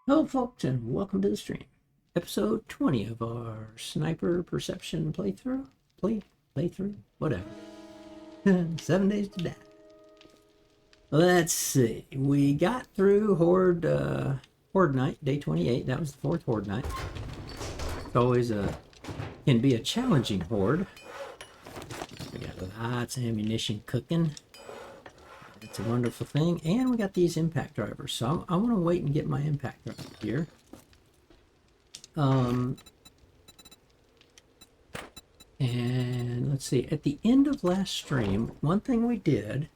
Hello, folks, and welcome to the stream. Episode 20 of our Sniper Perception playthrough. Playthrough? Whatever. 7 days to die. Let's see. We got through Horde Night, day 28. That was the fourth Horde Night. It's always can be a challenging Horde. We got lots of ammunition cooking. It's a wonderful thing. And we got these impact drivers. So I want to wait and get my impact driver here. And let's see, at the end of last stream, one thing we did,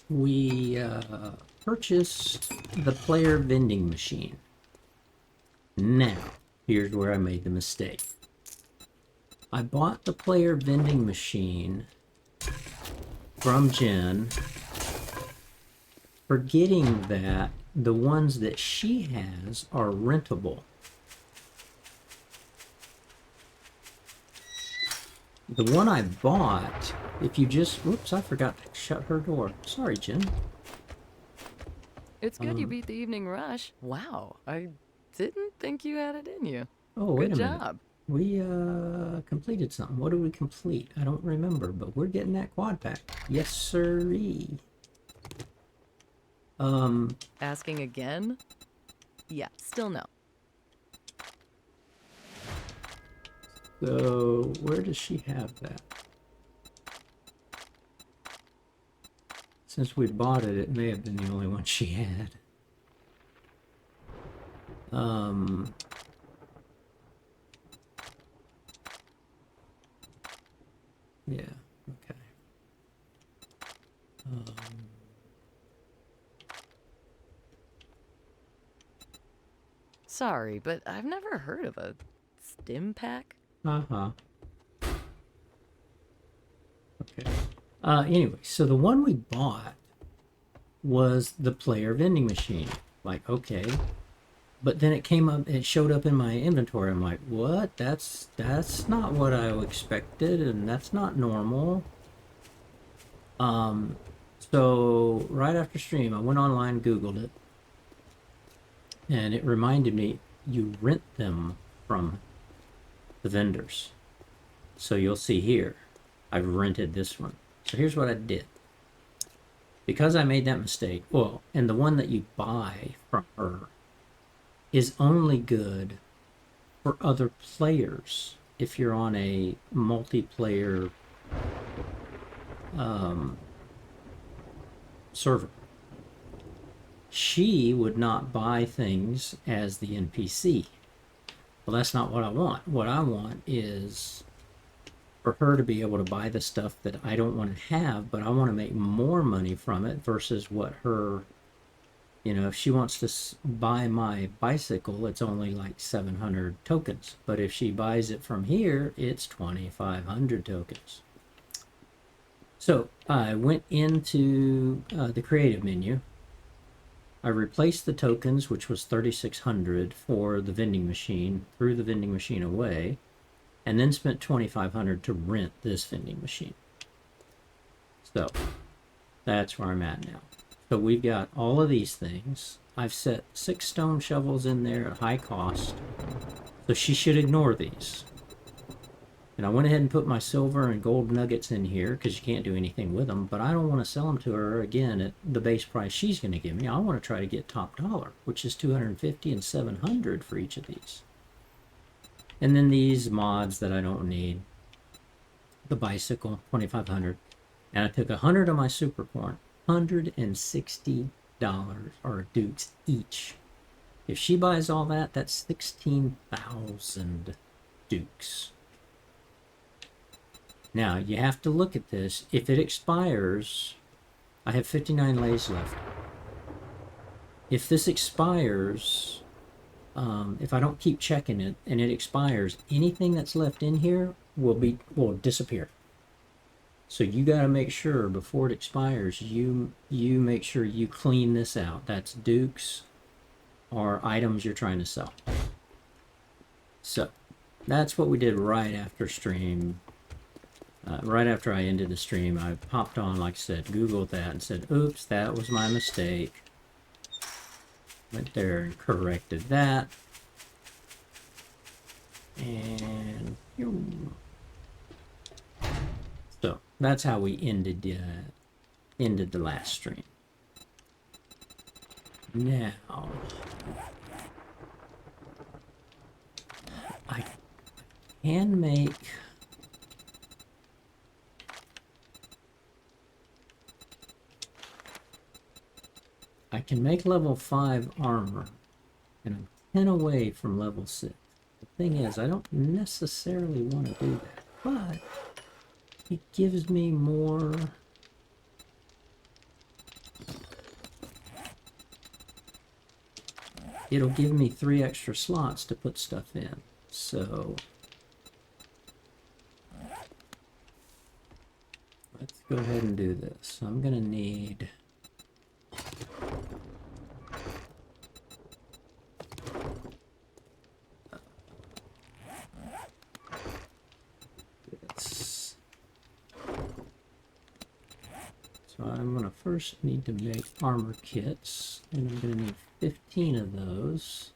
we purchased the player vending machine. Now, here's where I made the mistake. I bought the player vending machine from Jen, forgetting that the ones that she has are rentable. The one I bought, if you just, whoops, I forgot to shut her door. Sorry, Jen. It's good you beat the evening rush. Wow, I didn't think you had it in you. Oh, wait Good a minute. job. We completed something. What did we complete? I don't remember, but we're getting that quad pack. Yes, sirree. Asking again? Yeah, still no. So where does she have that? Since we bought it, it may have been the only one she had. Yeah, okay. Sorry, but I've never heard of a stim pack. Uh-huh. Okay. Anyway, so the one we bought was the player vending machine. Like, okay. But then it came up, it showed up in my inventory. I'm like, what? That's not what I expected, and that's not normal. So right after stream, I went online, Googled it, and it reminded me you rent them from the vendors. So you'll see here, I've rented this one. So here's what I did. Because I made that mistake, well, and the one that you buy from her is only good for other players if you're on a multiplayer server. She would not buy things as the NPC. Well, that's not what I want. What I want is for her to be able to buy the stuff that I don't want to have, but I want to make more money from it versus what her, if she wants to buy my bicycle, it's only like 700 tokens. But if she buys it from here, it's 2,500 tokens. So I went into the creative menu. I replaced the tokens, which was 3,600 for the vending machine, threw the vending machine away, and then spent 2,500 to rent this vending machine. So that's where I'm at now. So we've got all of these things. I've set 6 stone shovels in there at high cost. So she should ignore these. And I went ahead and put my silver and gold nuggets in here because you can't do anything with them. But I don't want to sell them to her again at the base price she's going to give me. I want to try to get top dollar, which is 250 and 700 for each of these. And then these mods that I don't need. The bicycle, 2,500. And I took 100 of my super corn. $160 or dukes each. If she buys all that, that's 16,000 dukes. Now, you have to look at this. If it expires, I have 59 lays left. If this expires, if I don't keep checking it and it expires, anything that's left in here will disappear. So you got to make sure before it expires, you make sure you clean this out. That's dukes or items you're trying to sell. So that's what we did right after stream. Right after I ended the stream, I popped on, like I said, Googled that and said, oops, that was my mistake. Went there and corrected that. And so that's how we ended the last stream. Now I can make level 5 armor, and I'm 10 away from level 6. The thing is, I don't necessarily want to do that, but it gives me more. It'll give me 3 extra slots to put stuff in. So let's go ahead and do this. I'm gonna need this. So I'm gonna first need to make armor kits, and I'm gonna need 15 of those.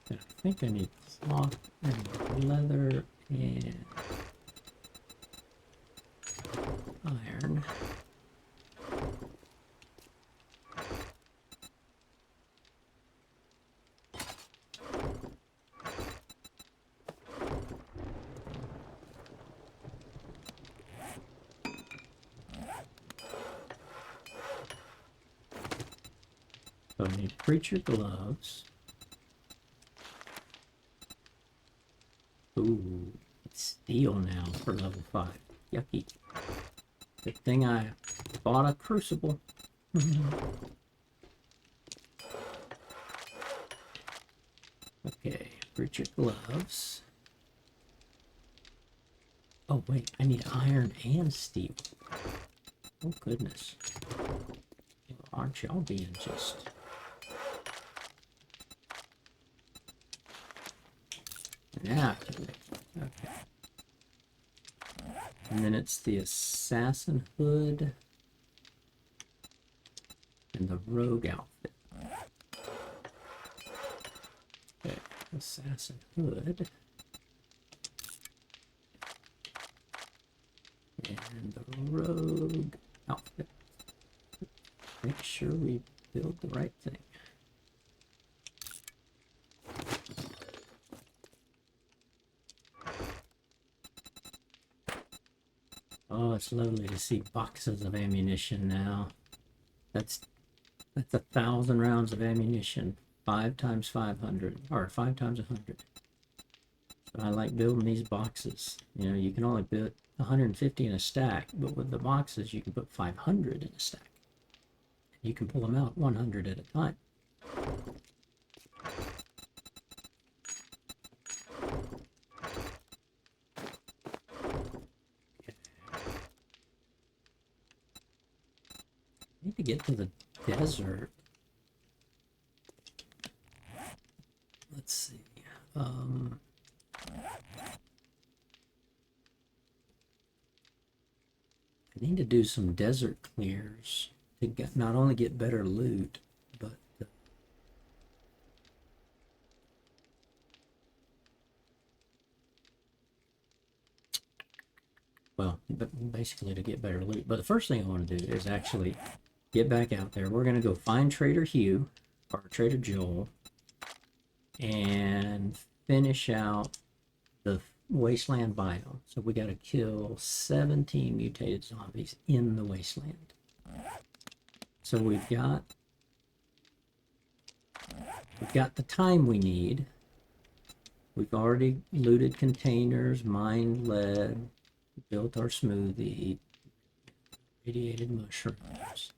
And I think I need cloth and leather and iron. So I need preacher gloves. Ooh, it's steel now for level 5. Yucky. Good thing I bought a crucible. Okay, preacher gloves. Oh wait, I need iron and steel. Oh goodness. Aren't y'all being just... Now I can make it. Okay. And then it's the assassin hood and the rogue outfit. Okay, assassin hood. And the rogue outfit. Make sure we build the right thing. Oh, it's lovely to see boxes of ammunition now. That's 1,000 rounds of ammunition, 5 times 500, or 5 times 100. So I like building these boxes. You know, you can only put 150 in a stack, but with the boxes, you can put 500 in a stack. You can pull them out 100 at a time. I need to get to the desert. Let's see. I need to do some desert clears to not only get better loot, but well, basically to get better loot. But the first thing I want to do is actually get back out there. We're going to go find Trader Hugh or Trader Joel and finish out the wasteland biome. So we got to kill 17 mutated zombies in the wasteland. So we've got the time we need. We've already looted containers, mined lead, built our smoothie, radiated mushrooms.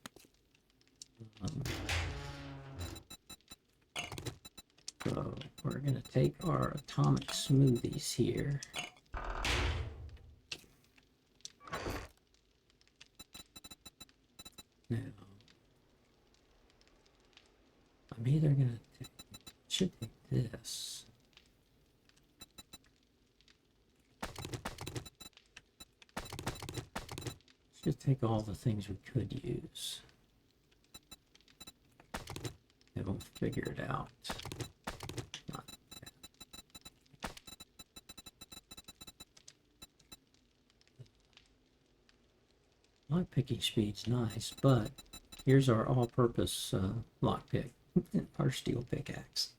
So we're going to take our atomic smoothies here. Now, I'm either gonna should take this. Should take all the things we could use. And we'll figure it out. Not bad. Lock picking speed's nice, but here's our all-purpose lockpick, our steel pickaxe.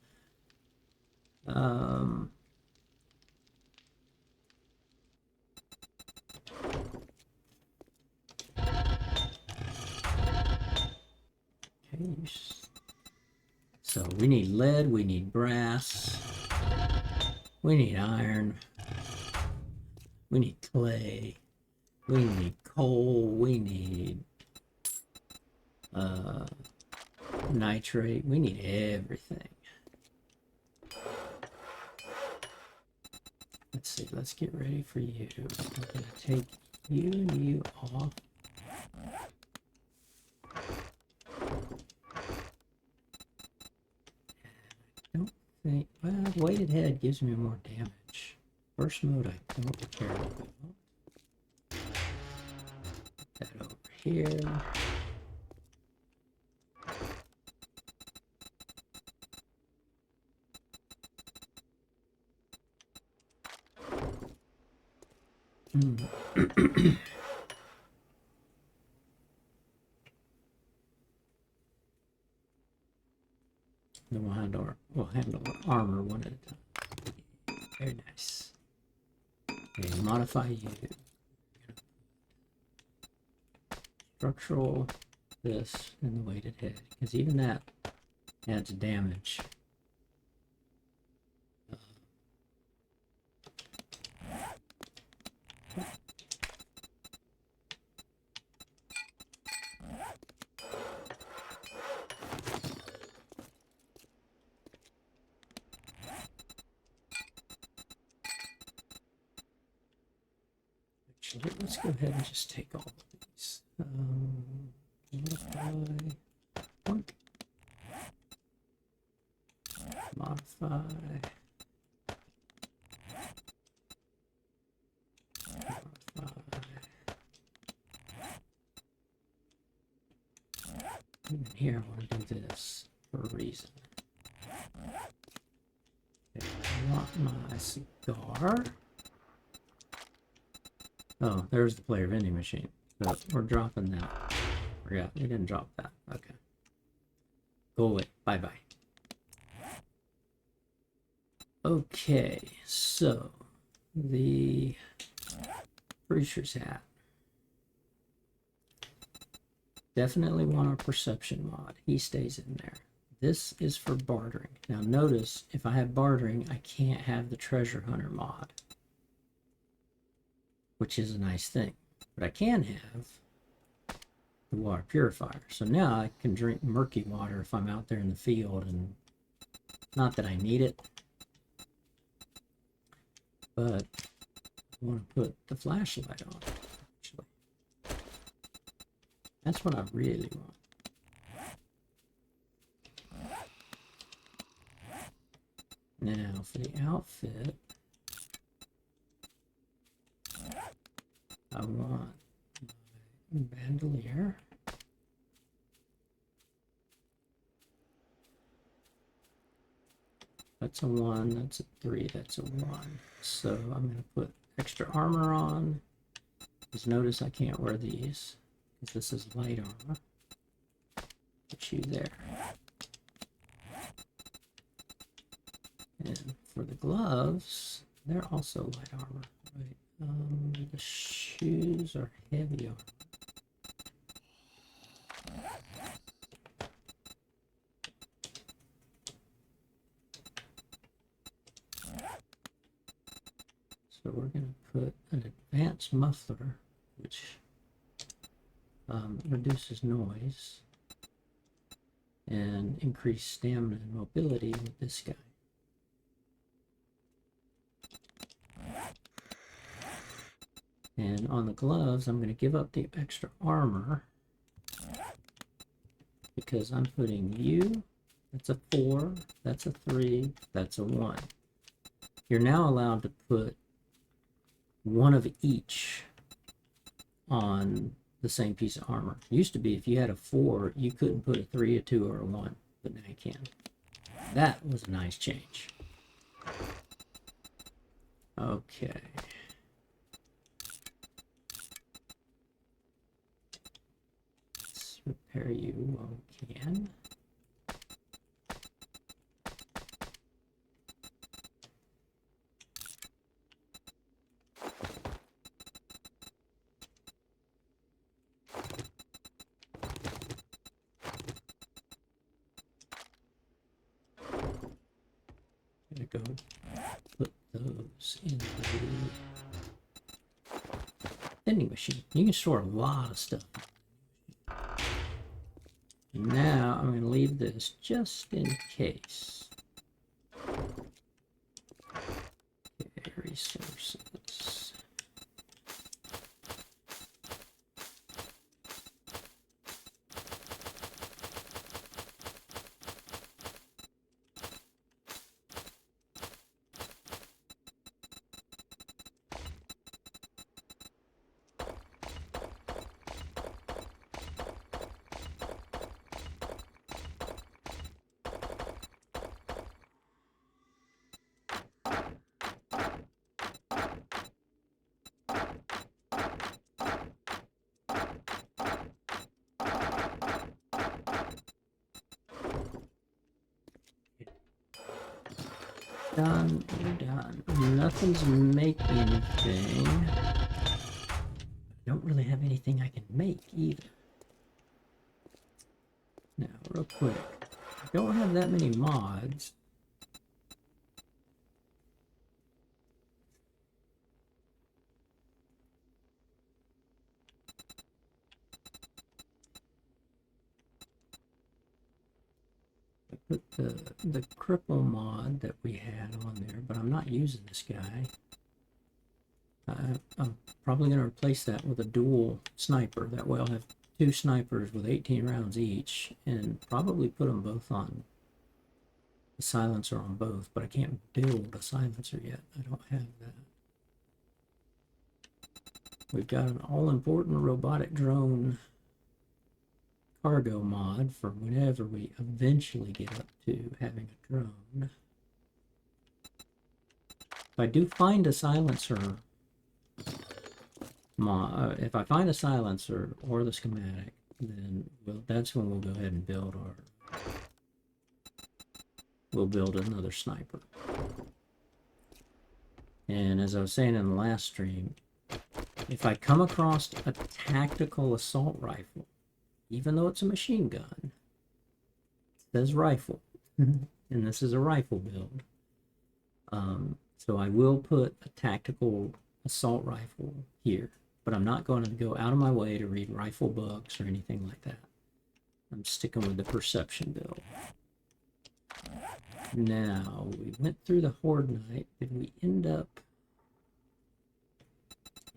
Okay, so we need lead, we need brass, we need iron, we need clay, we need coal, we need nitrate, we need everything. Let's see, let's get ready for you. I'm gonna take you and you off. I don't think, well, weighted head gives me more damage. First mode I don't care about. Put that over here. Then we'll handle our armor one at a time. Very nice. Okay, modify you. Structural this and the weighted head, because even that adds damage. Actually, let's go ahead and just take all of these. Modify. Modify. Even here, I want to do this for a reason. Okay, I want my cigar. Oh, there's the player vending machine. So we're dropping that. Forgot, we didn't drop that. Okay. Go away. Bye-bye. Okay, so the preacher's hat. Definitely want our perception mod. He stays in there. This is for bartering. Now notice, if I have bartering, I can't have the treasure hunter mod, which is a nice thing. But I can have the water purifier. So now I can drink murky water if I'm out there in the field, and not that I need it, but I want to put the flashlight on, actually. That's what I really want. Now for the outfit, I want my bandolier. That's a 1, that's a 3, that's a 1. So I'm going to put extra armor on. Just notice I can't wear these, because this is light armor. Put you there. And for the gloves, they're also light armor. Right. The shoes are heavy armor. So we're going to put an advanced muffler, which reduces noise, and increase stamina and mobility with this guy. And on the gloves, I'm going to give up the extra armor because I'm putting you That's a 4. That's a 3. That's a 1. You're now allowed to put one of each on the same piece of armor. It used to be if you had a 4, you couldn't put a 3, a 2, or a 1, but now you can. That was a nice change. Okay. Let's repair you while we can. Go put those in the vending machine. You can store a lot of stuff. Now I'm going to leave this just in case. Okay, resources. Done, we're done. Nothing's making anything. I don't really have anything I can make either. Now, real quick. I don't have that many mods. I put the cripple mod that we had on there, but I'm not using this guy. I'm probably going to replace that with a dual sniper. That way I'll have 2 snipers with 18 rounds each, and probably put them both on the silencer on both, but I can't build a silencer yet. I don't have that. We've got an all-important robotic drone cargo mod for whenever we eventually get up to having a drone. If I do find a silencer mod, if I find a silencer or the schematic, then that's when we'll go ahead and build we'll build another sniper. And as I was saying in the last stream, if I come across a tactical assault rifle, even though it's a machine gun, it says rifle, and this is a rifle build. So I will put a tactical assault rifle here, but I'm not going to go out of my way to read rifle books or anything like that. I'm sticking with the perception build. Now, we went through the Horde Night. Did we end up...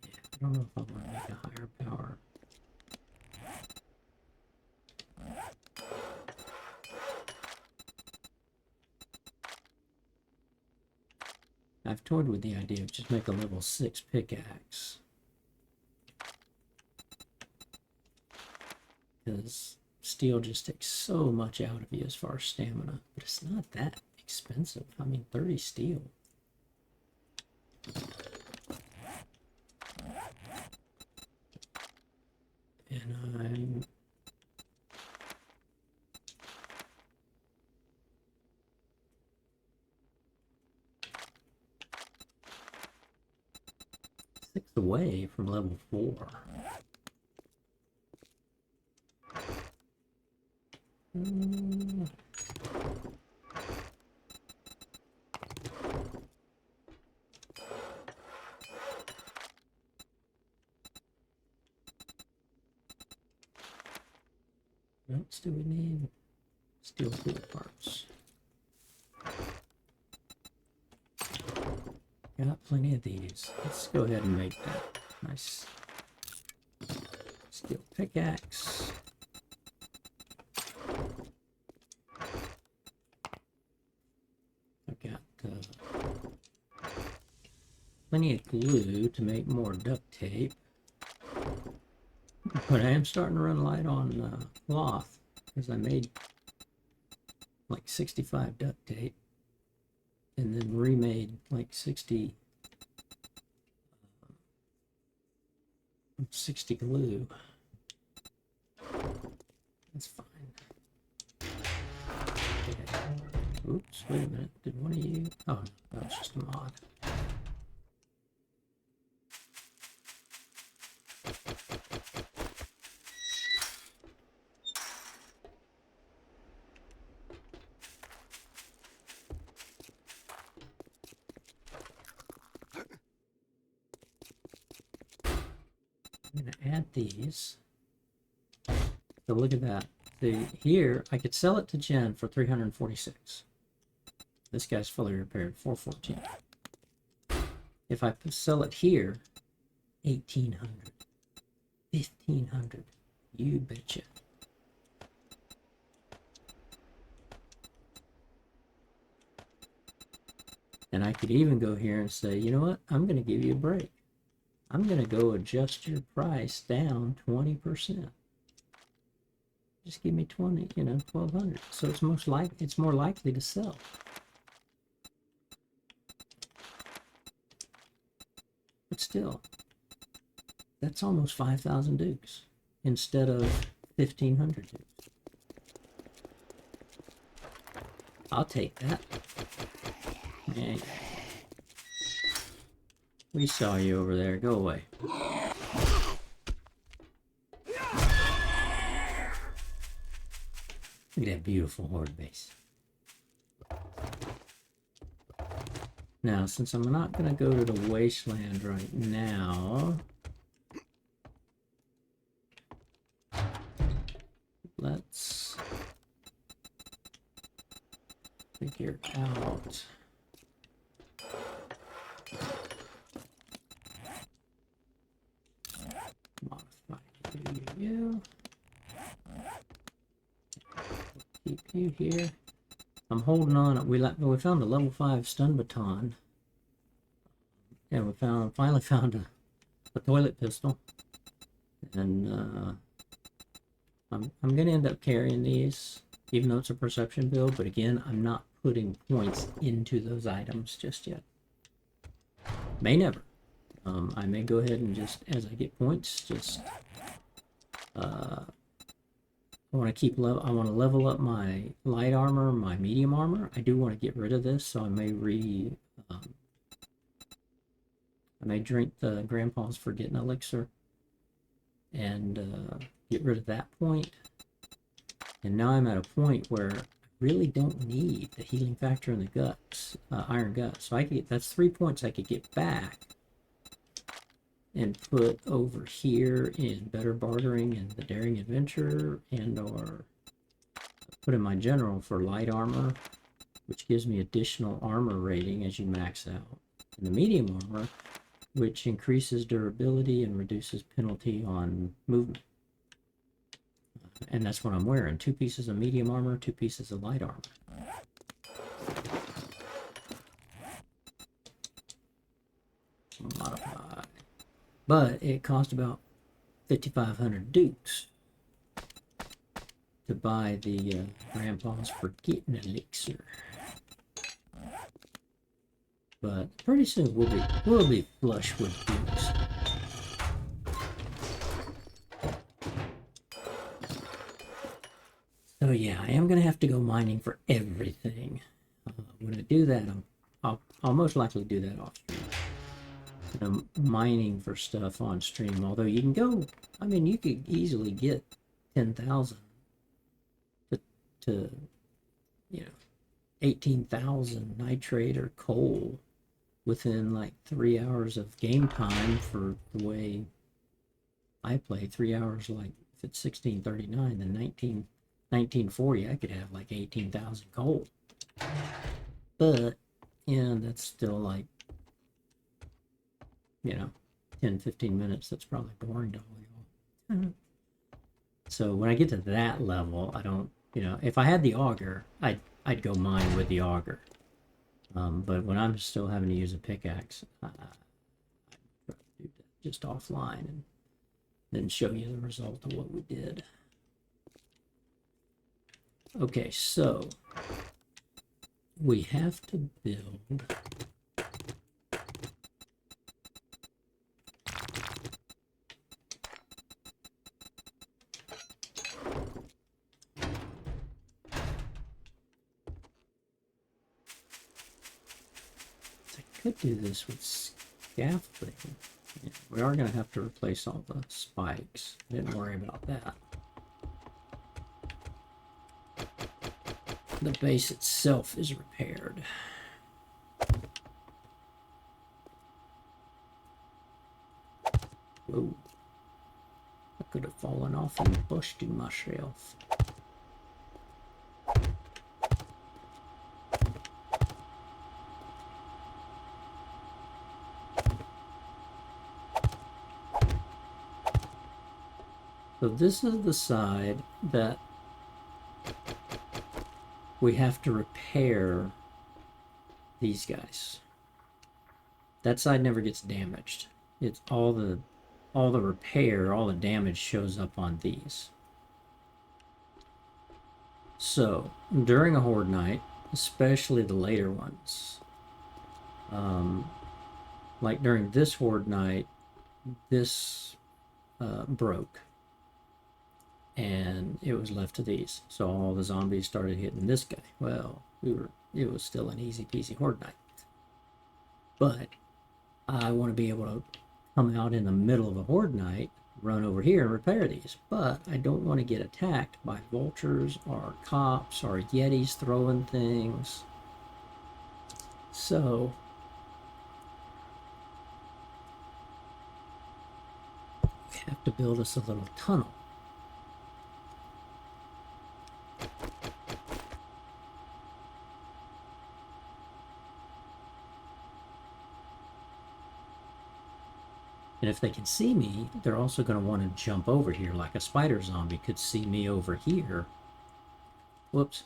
Yeah, I don't know if I want to make a higher power. I've toyed with the idea of just make a level 6 pickaxe. Because steel just takes so much out of you as far as stamina. But it's not that expensive. I mean, 30 steel. And I'm... six away from level 4. What else do we need? Steel tool parts. Got plenty of these. Let's go ahead and make that nice steel pickaxe. plenty of glue to make more duct tape. But I am starting to run light on cloth because I made like 65 duct tape and then remade like 60 glue. That's fine. Okay. Oops, wait a minute. Did one of you? Oh, no, that was just a mod. I'm going to add these. So look at that. Here, I could sell it to Jen for 346. This guy's fully repaired, 414. If I sell it here, 1800, 1500. You betcha. And I could even go here and say, you know what? I'm going to give you a break. I'm going to go adjust your price down 20%. Just give me 20, 1200. So it's more likely to sell. But still, that's almost 5,000 dukes instead of 1,500 dukes. I'll take that. Hey. We saw you over there. Go away. Look at that beautiful horde base. Now, since I'm not going to go to the wasteland right now, let's figure out modify you. Keep you here. I'm holding on. We found a level 5 stun baton, and we finally found a toilet pistol, and I'm gonna end up carrying these, even though it's a perception build. But again, I'm not putting points into those items just yet. May never. I may go ahead and just, as I get points, just I want to level up my light armor, my medium armor. I do want to get rid of this, so I may drink the Grandpa's Forgetting Elixir and get rid of that point. And now I'm at a point where I really don't need the healing factor in the guts, iron guts. So that's 3 points I could get back and put over here in better bartering and the daring adventure, and or put in my general for light armor, which gives me additional armor rating as you max out, and the medium armor, which increases durability and reduces penalty on movement. And that's what I'm wearing: 2 pieces of medium armor, 2 pieces of light armor. Modify. But it cost about 5,500 dukes to buy the Grandpa's Forgetting Elixir. But pretty soon we'll be flush with dukes. So yeah, I am gonna have to go mining for everything. When I do that, I'll most likely do that off stream. I'm mining for stuff on stream, although you can go, I mean, you could easily get 10,000 to 18,000 nitrate or coal within like 3 hours of game time. For the way I play, 3 hours, like if it's 1639, then 1940, I could have like 18,000 coal. But yeah, that's still like 10-15 minutes. That's probably boring to all y'all. So when I get to that level, I don't, if I had the auger, I'd go mine with the auger. But when I'm still having to use a pickaxe, just offline and then show you the result of what we did. Okay, so we have to build I could do this with scaffolding. Yeah, we are going to have to replace all the spikes. Didn't worry about that. The base itself is repaired. Whoa. I could have fallen off and busted myself. So this is the side that we have to repair these guys. That side never gets damaged. It's all the repair, all the damage shows up on these. So during a horde night, especially the later ones, like during this horde night, this broke. And it was left to these. So all the zombies started hitting this guy. Well, it was still an easy peasy horde night. But I want to be able to come out in the middle of a horde night, run over here and repair these. But I don't want to get attacked by vultures or cops or yetis throwing things. So we have to build us a little tunnel. And if they can see me, they're also going to want to jump over here like a spider zombie could see me over here. Whoops.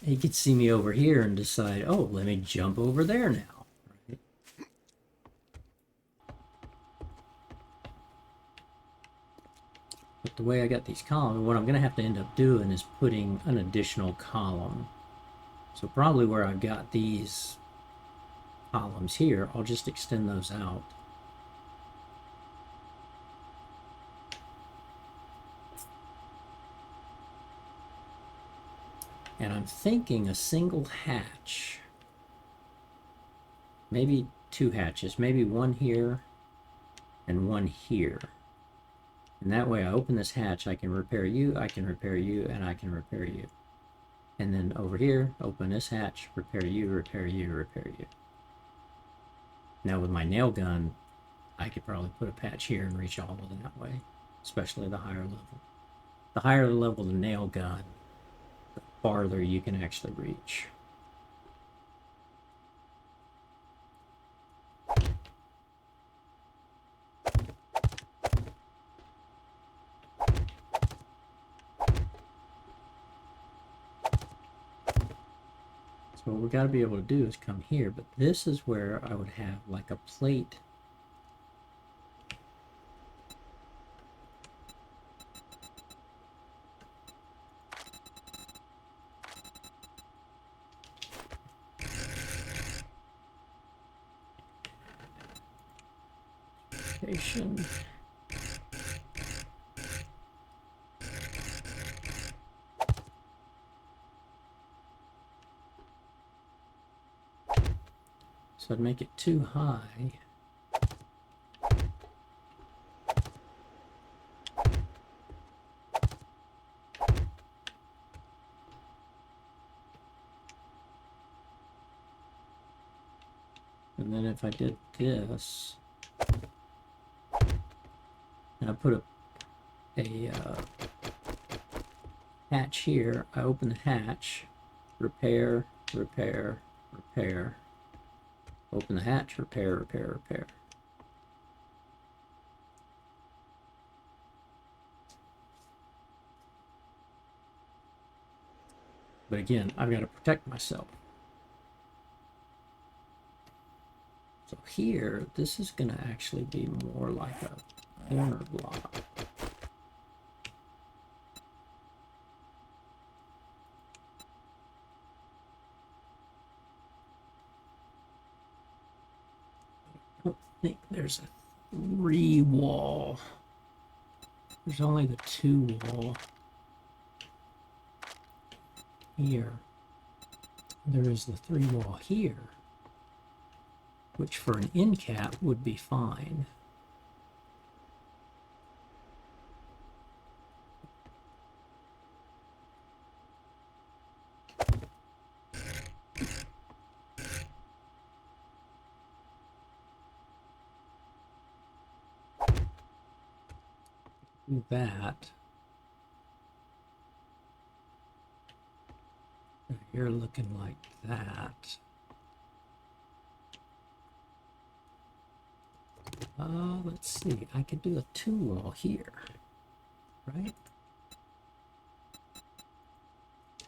He could see me over here and decide, oh, let me jump over there now. Right? But the way I got these columns, what I'm going to have to end up doing is putting an additional column. So probably where I've got these columns here, I'll just extend those out. And I'm thinking a single hatch, maybe two hatches, maybe one here and one here. And that way I open this hatch, I can repair you, I can repair you, and I can repair you. And then over here, open this hatch, repair you, repair you, repair you. Now with my nail gun, I could probably put a patch here and reach all of them that way, especially the higher level. The higher the level the nail gun, the farther you can actually reach. So what we got to be able to do is come here, but this is where I would have like a plate. Station. So I'd make it too high. And then if I did this, and I put a hatch here, I open the hatch, repair, repair, repair, open the hatch, repair, repair, repair. But again, I've got to protect myself. here, this is going to actually be more like a corner block. I don't think there's a 3 wall. There's only the 2 wall here. There is the 3 wall here, which for an end cap would be fine. Do that. You're looking like that. Let's see. I could do a 2 wall here, right?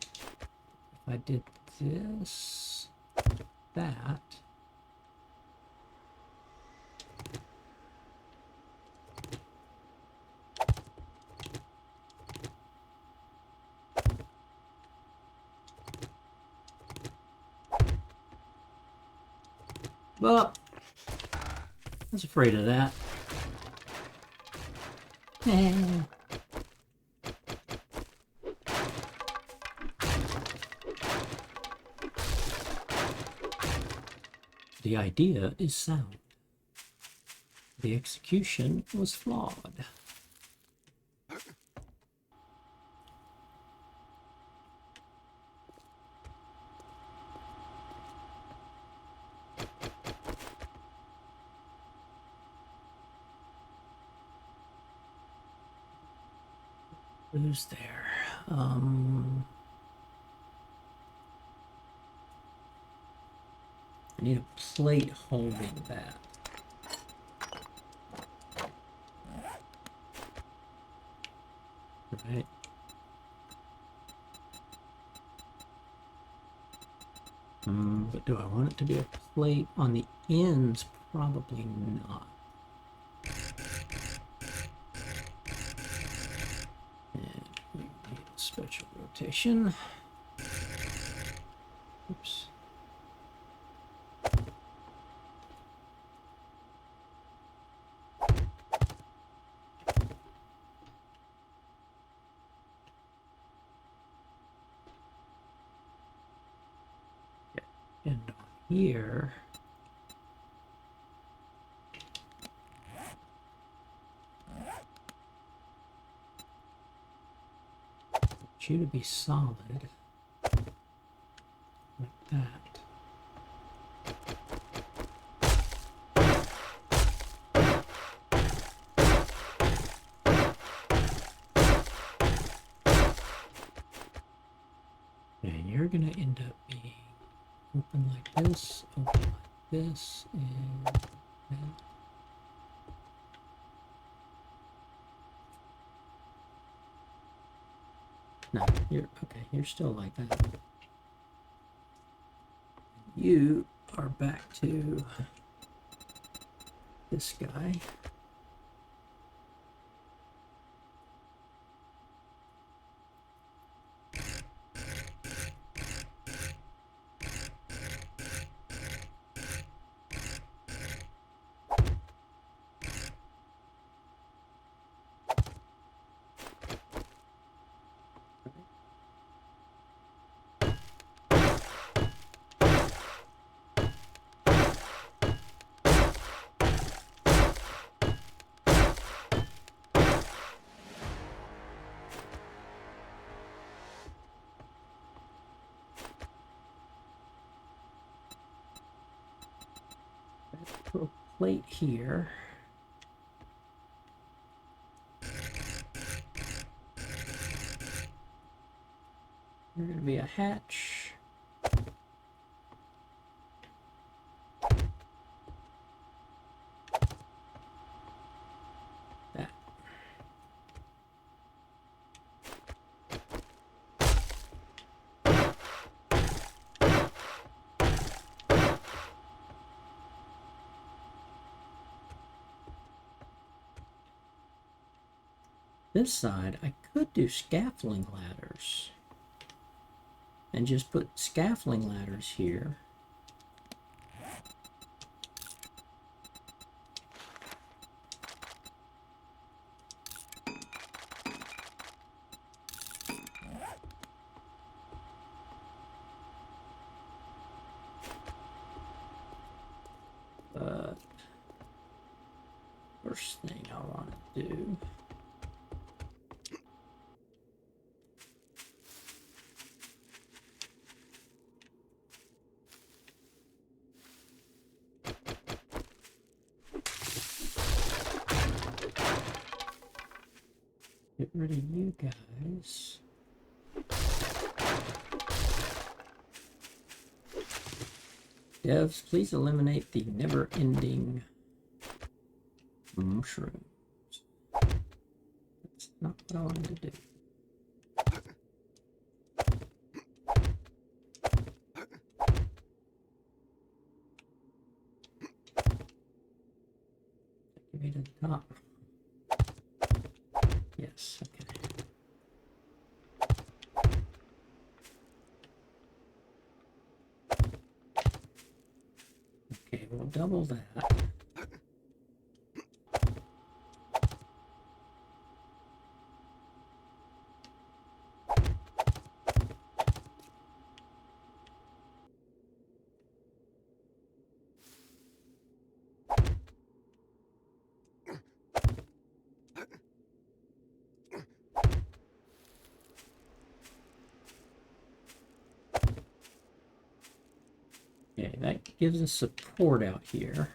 If I did this, that. Well, I was afraid of that. The idea is sound. The execution was flawed. Who's there? I need a plate holding that. Right. But do I want it to be a plate on the ends? Probably not. And we need a special rotation. Oops. And on here, I want you to be solid, like that. And you're going to end up being open like this, open like this, and that. No, you're okay. You're still like that. You are back to this guy. Little plate here. There's going to be a hatch. That. This side, I could do scaffolding ladders. And just put scaffolding ladders here. But first thing I want to do get rid of you guys. Devs, please eliminate the never-ending mushrooms. That's not what I wanted to do. Take me to the top. Yes, okay. Okay, we'll double that. Okay, that gives us support out here.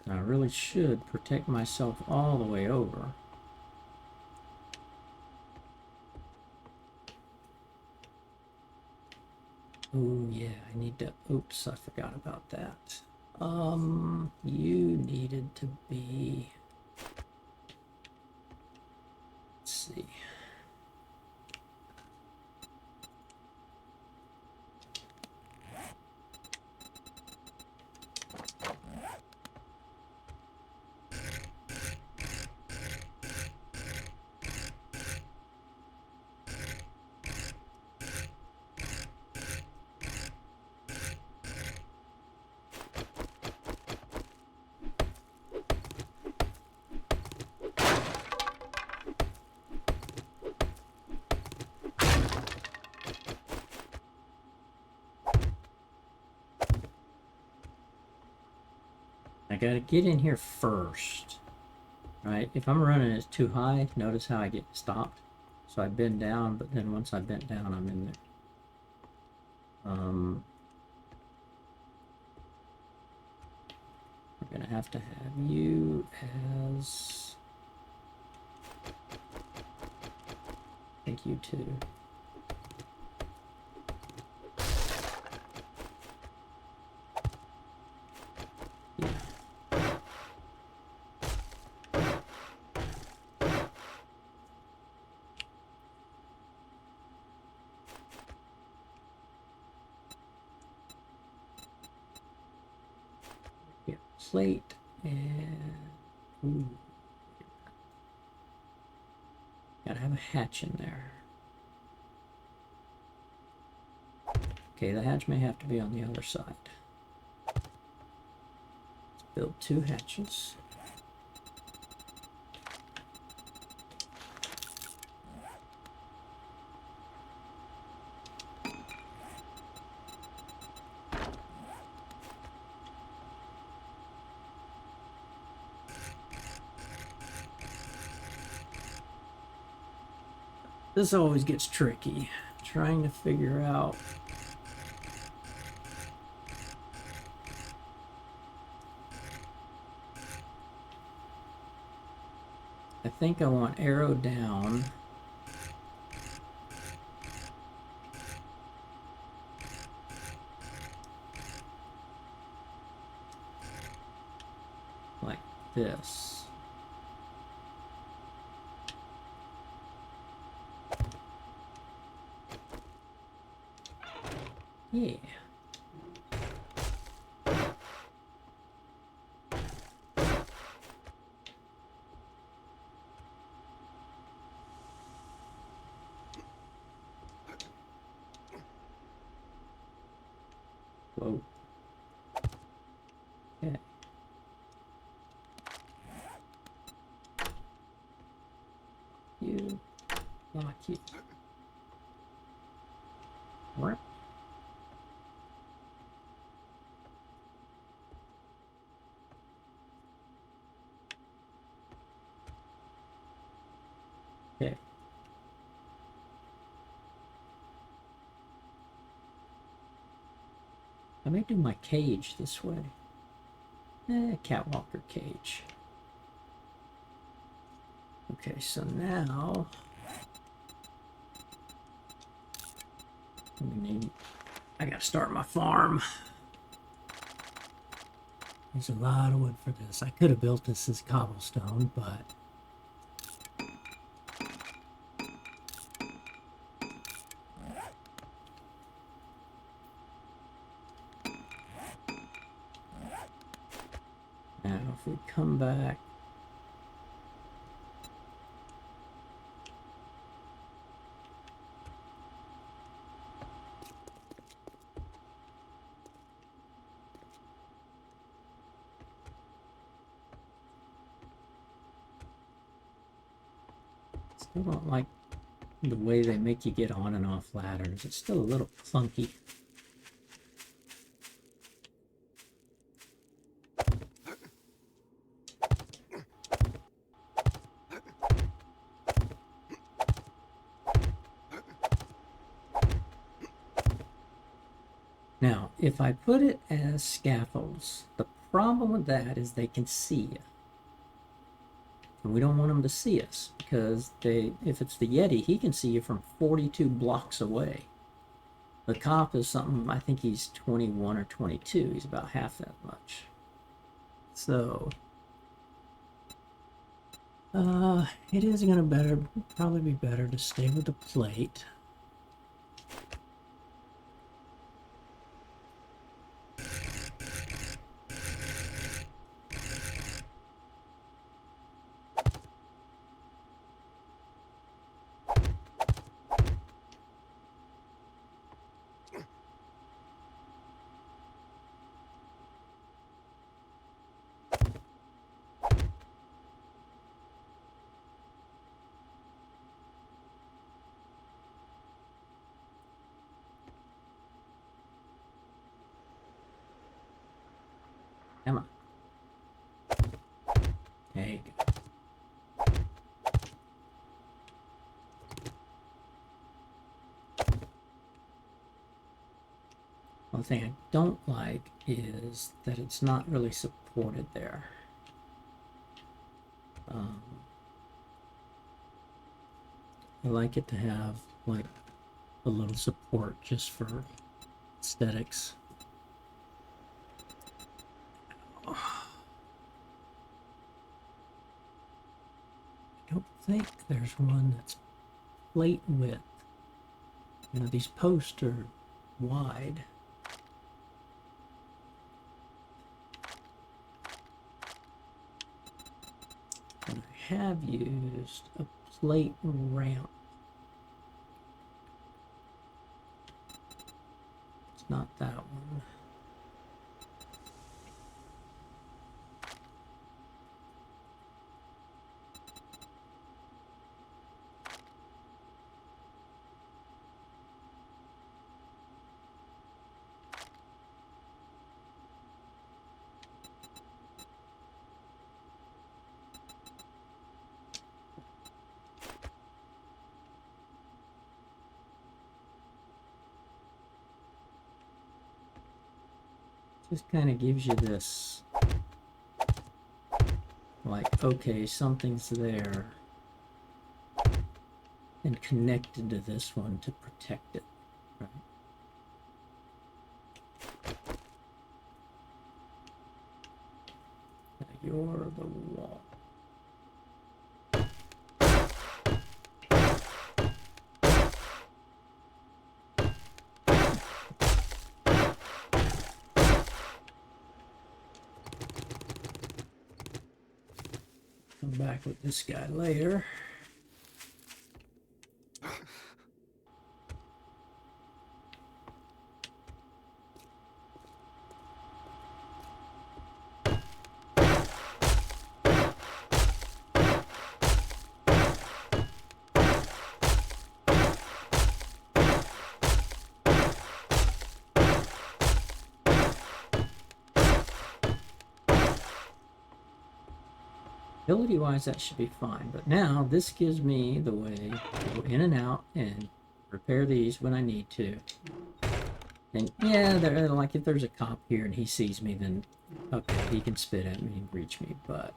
I really should protect myself all the way over. Oh yeah, I need to, oops, I forgot about that. You needed to be, let's see. I gotta get in here first, right? If I'm running it too high, notice how I get stopped. So I bend down, but then once I bent down, I'm in there. We're gonna have to have you as, I think you too. Yeah. Yeah, plate and ooh. Gotta have a hatch in there. Okay, the hatch may have to be on the other side. Let's build 2 hatches. This always gets tricky, trying to figure out I think I want arrow down. Like this. Yeah. Whoa. Okay. You. Lock you. What? Okay. I may do my cage this way. Catwalker cage. Okay, so now I gotta start my farm. There's a lot of wood for this. I could have built this as cobblestone, but now if we come back, still don't like the way they make you get on and off ladders. It's still a little clunky. Now, if I put it as scaffolds, the problem with that is they can see you. And we don't want them to see us because if it's the Yeti, he can see you from 42 blocks away. The cop is something, I think he's 21 or 22. He's about half that much. So, it is going to probably be better to stay with the plate. Come on. There you go. One thing I don't like is that it's not really supported there. I like it to have like a little support just for aesthetics. I don't think there's one that's plate width. You know, these posts are wide. And I have used a plate ramp. It's not that one. Just kind of gives you this, like, okay, something's there and connected to this one to protect it, right? Now you're the wall. Come back with this guy later. Ability-wise, that should be fine. But now this gives me the way to go in and out and repair these when I need to. And yeah, they're, like if there's a cop here and he sees me, then okay, he can spit at me and reach me, but...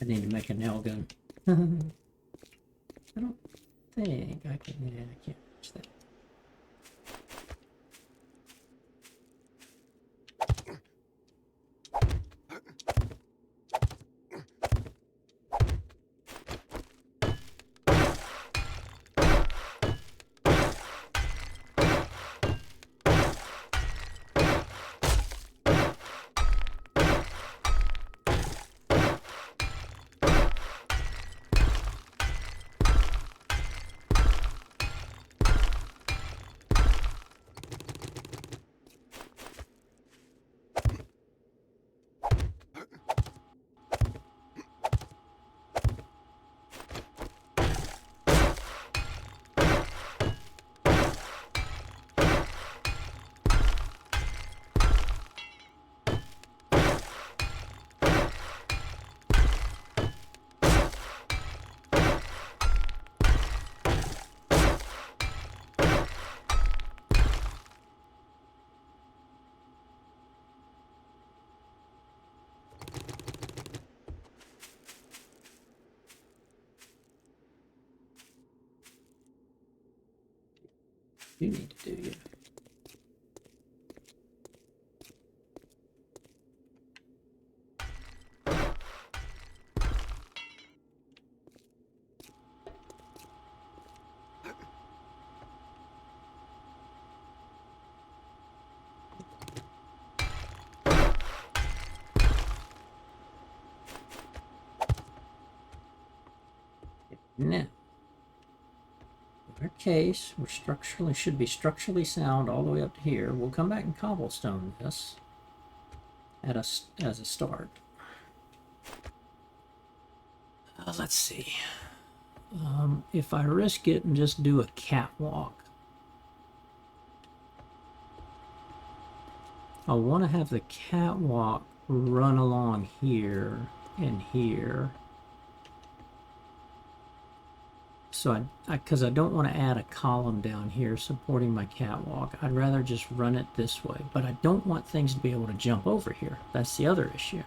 I need to make a nail gun. I don't think I can. Yeah, I can't reach that. You need to do, yeah. Now, in our case, we're should be structurally sound all the way up to here. We'll come back and cobblestone this as a start. Let's see. If I risk it and just do a catwalk, I want to have the catwalk run along here and here. So because I don't want to add a column down here supporting my catwalk. I'd rather just run it this way. But I don't want things to be able to jump over here. That's the other issue.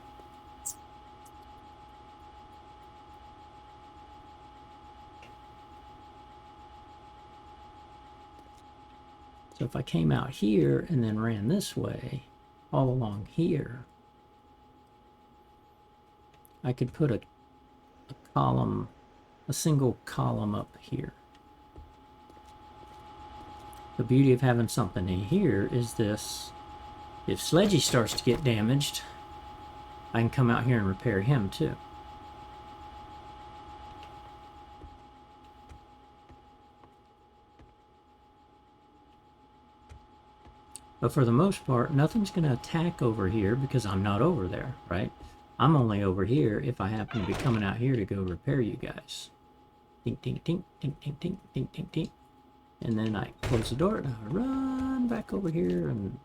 So if I came out here and then ran this way, all along here, I could put a column, a single column up here. The beauty of having something in here is this: if Sledgy starts to get damaged, I can come out here and repair him too. But for the most part, nothing's going to attack over here because I'm not over there, right? I'm only over here if I happen to be coming out here to go repair you guys. Ding, ding, ding, ding, ding, ding, ding, ding, ding. And then I close the door and I run back over here and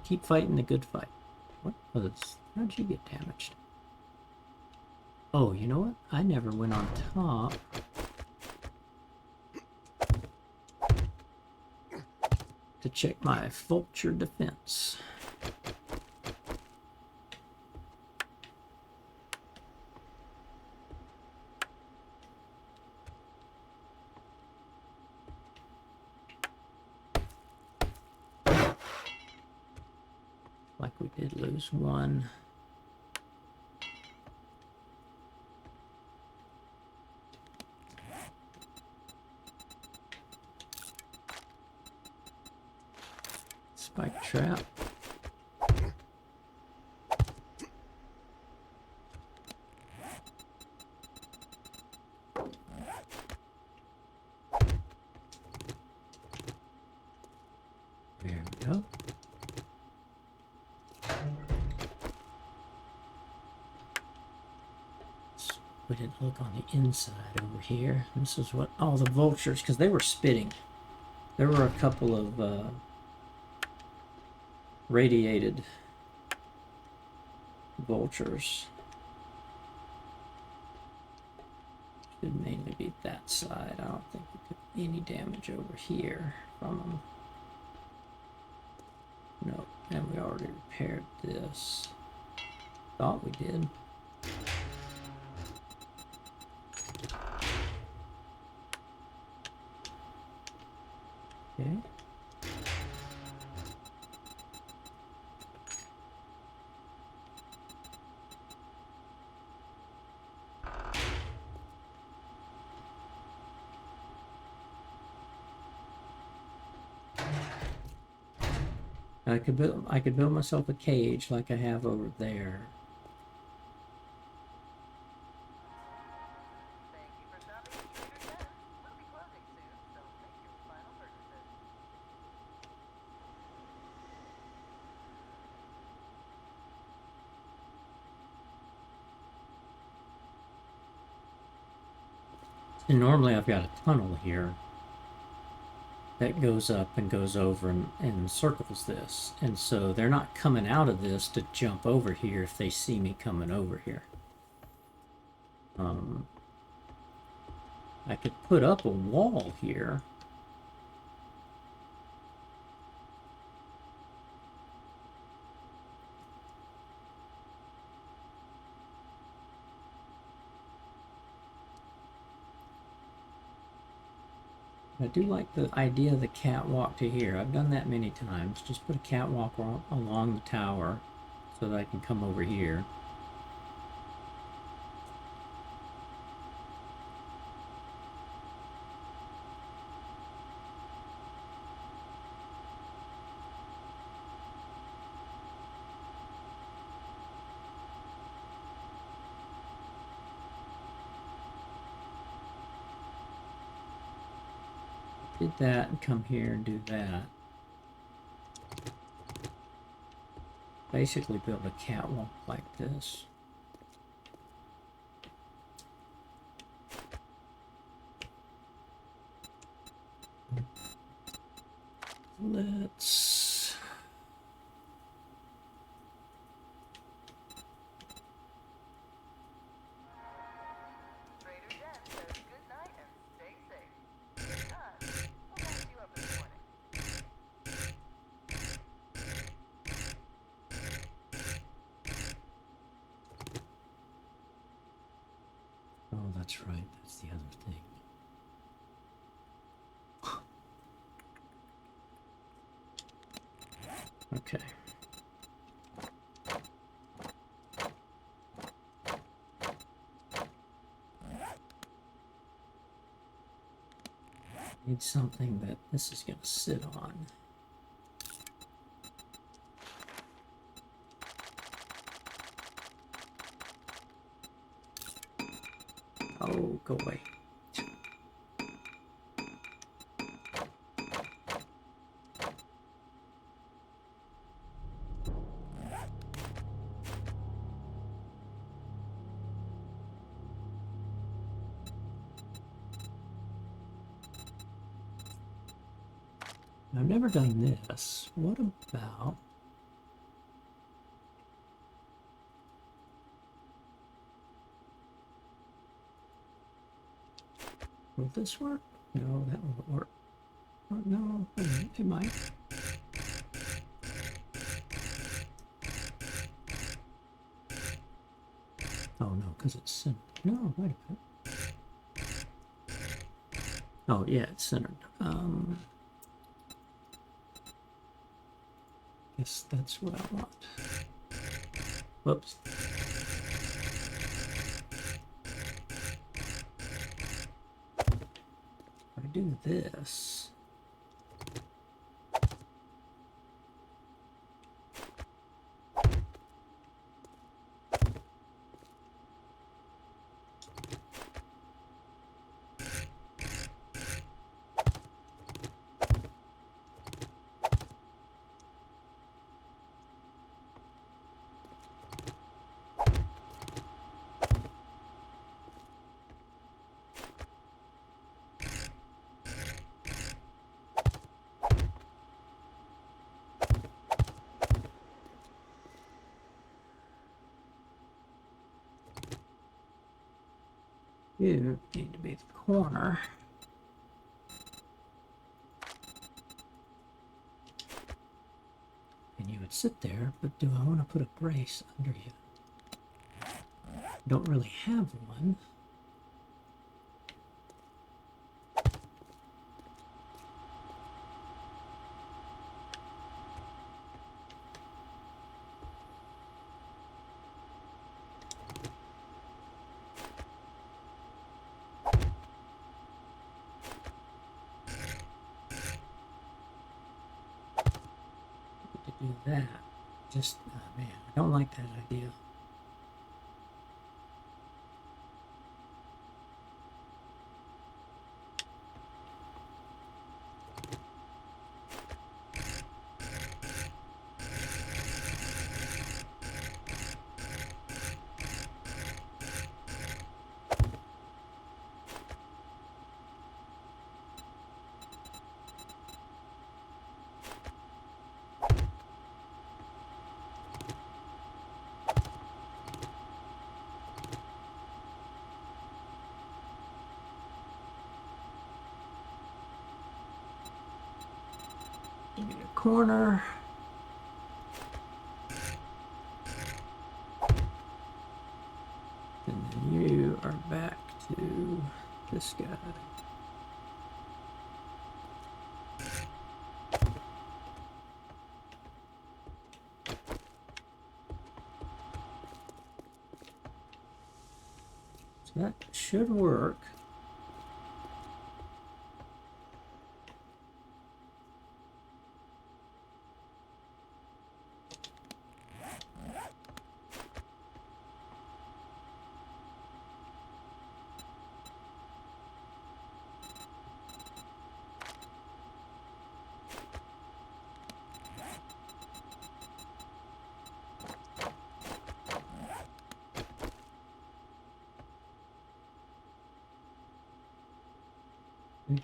keep fighting the good fight. What was? How'd you get damaged? Oh, you know what? I never went on top. To check my vulture defense. Like we did lose one. Spike trap. There we go. We didn't look on the inside over here. This is what all the vultures, because they were spitting. There were a couple of radiated vultures. Should mainly be that side. I don't think we took any damage over here from them. No, and we already repaired this. Thought we did. Okay. I could build myself a cage like I have over there. Thank you for shopping at Trader Joe's. We'll be closing soon, so make your final purchases. And normally I've got a tunnel here that goes up and goes over and circles this. And so they're not coming out of this to jump over here if they see me coming over here. I could put up a wall here. I do like the idea of the catwalk to here. I've done that many times. Just put a catwalk along the tower so that I can come over here. Did that and come here and do that. Basically build a catwalk like this. Let's Trader Jen says good night and stay safe. If not, we'll catch you up in the morning. Oh, that's right. That's the other thing. Okay. Need something that this is going to sit on. Oh, go away. I've never done this. What about... Will this work? No, that won't work. Oh, no, it might. Oh no, because it's centered. No, wait a minute. Oh yeah, it's centered. Guess that's what I want. Whoops. If I do this. You need to be the corner. And you would sit there, but do I want to put a brace under you? Don't really have one. To do that, just, oh man, I don't like that idea. Give me a corner. And then you are back to this guy. So that should work.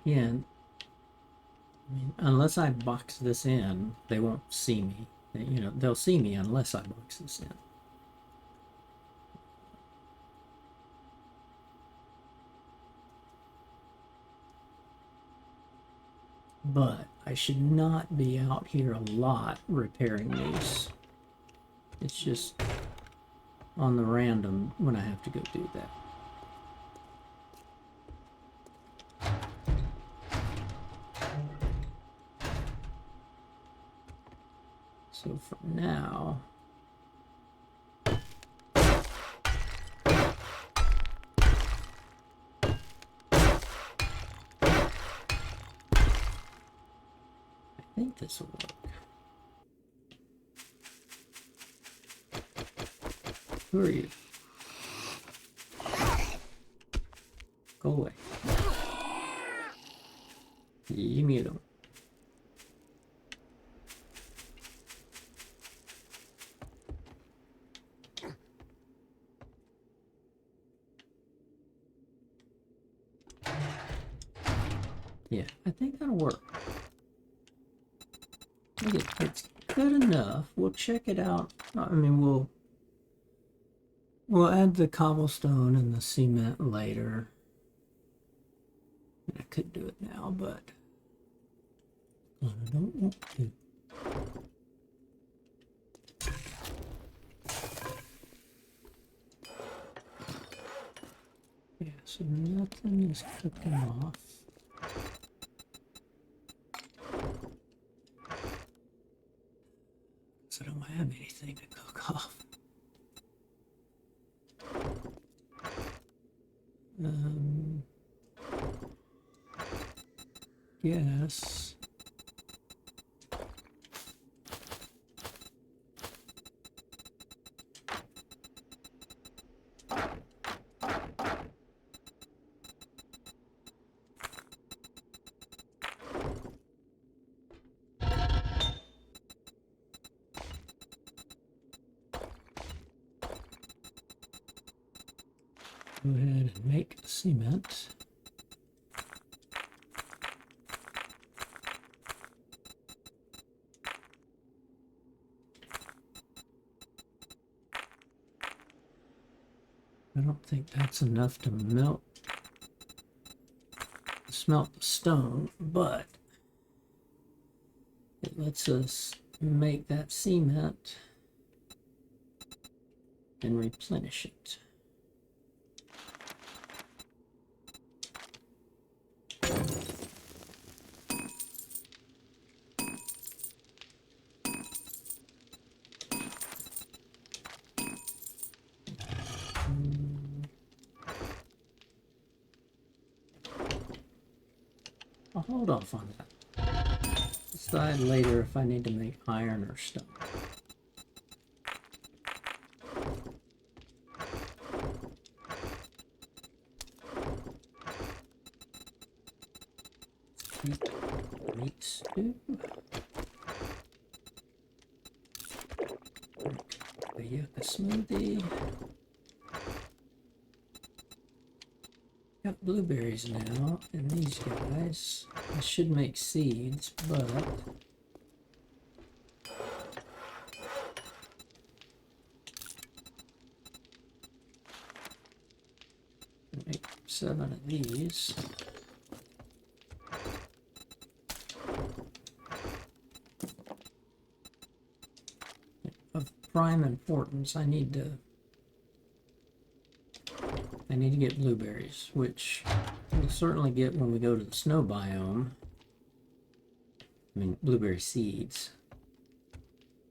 Again, I mean, unless I box this in, they won't see me. You know, they'll see me unless I box this in. But I should not be out here a lot repairing these. It's just on the random when I have to go do that. So for now, I think this will work. Who are you? Go away. You mute them. Yeah, I think that'll work. It's good enough. We'll check it out. I mean, we'll add the cobblestone and the cement later. I could do it now, but I don't want to. Yeah, so nothing is cooking off. So I don't have anything to cook off. Yes. Go ahead and make cement. I don't think that's enough to smelt the stone, but it lets us make that cement and replenish it. I'll hold off on that. Decide later if I need to make iron or stone. Meat stew. The yucca smoothie. Got blueberries now, and these guys. I should make seeds, but make 7 of these. Of prime importance, I need to get blueberries, which we'll certainly get when we go to the snow biome. I mean, blueberry seeds.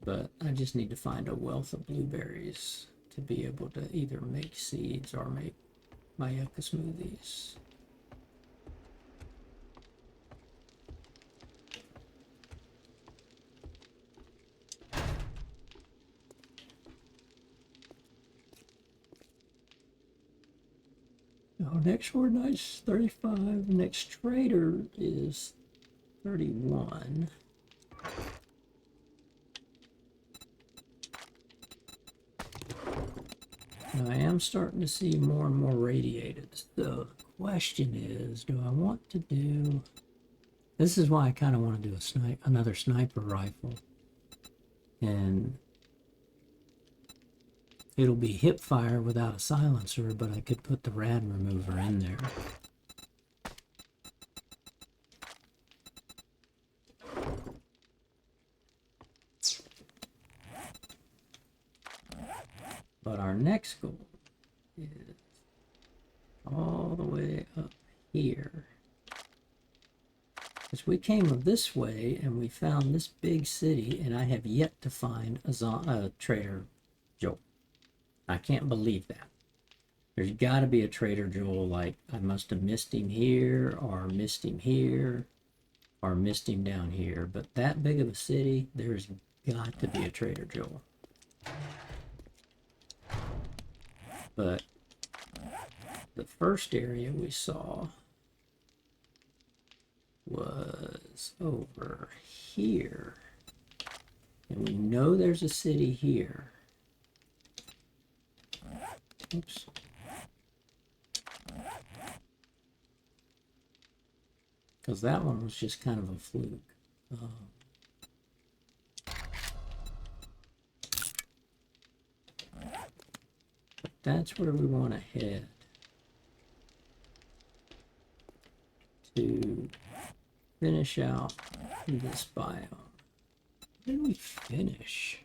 But I just need to find a wealth of blueberries to be able to either make seeds or make my yucca smoothies. Oh, next word night's 35. Next trader is 31. Now I am starting to see more and more radiated. The question is, do I want to do... This is why I kind of want to do another sniper rifle. And it'll be hip fire without a silencer, but I could put the rad remover in there. But our next goal is all the way up here. Because we came this way and we found this big city, and I have yet to find a Trader Joel. I can't believe that. There's got to be a Trader Joel, like I must have missed him here, or missed him here, or missed him down here. But that big of a city, there's got to be a Trader Joel. But the first area we saw was over here. And we know there's a city here. Oops. Because that one was just kind of a fluke. But that's where we want to head. finish out this biome. When did we finish?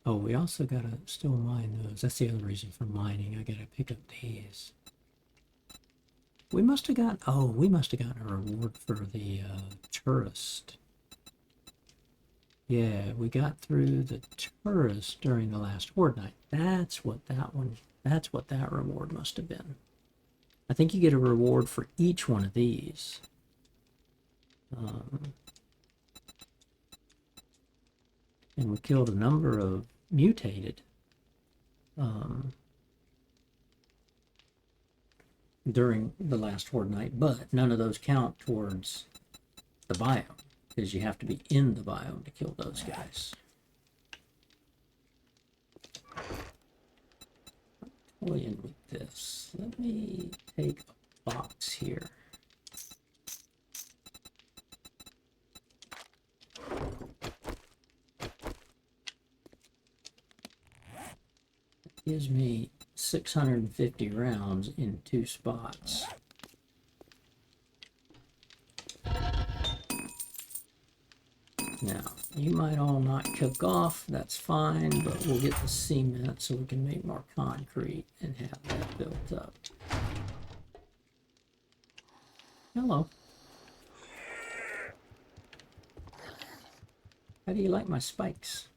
Oh, we also gotta still mine those. That's the other reason for mining. I gotta pick up these. We must have got, oh, we must have gotten a reward for the tourist. Yeah, we got through the tourist during the last horde night. That's what that reward must have been. I think you get a reward for each one of these. And we killed a number of mutated during the last horde night, but none of those count towards the biome because you have to be in the biome to kill those guys. Toying with this. Let me take a box here. Gives me 650 rounds in 2 spots. Now, you might all not cook off, that's fine, but we'll get the cement so we can make more concrete and have that built up. Hello. How do you like my spikes?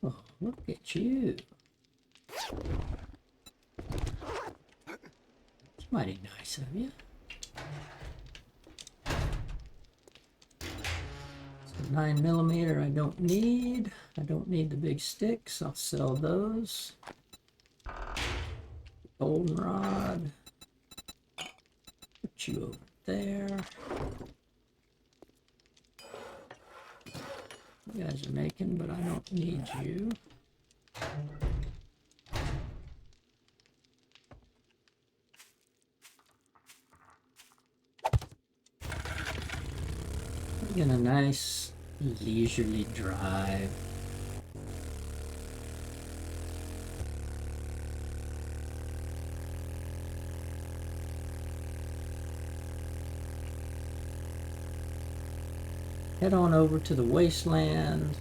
Oh, look at you. It's mighty nice of you. So 9mm I don't need. I don't need the big sticks. I'll sell those. Goldenrod. Put you over there. You guys are making, but I don't need you. Getting a nice leisurely drive. Head on over to the wasteland.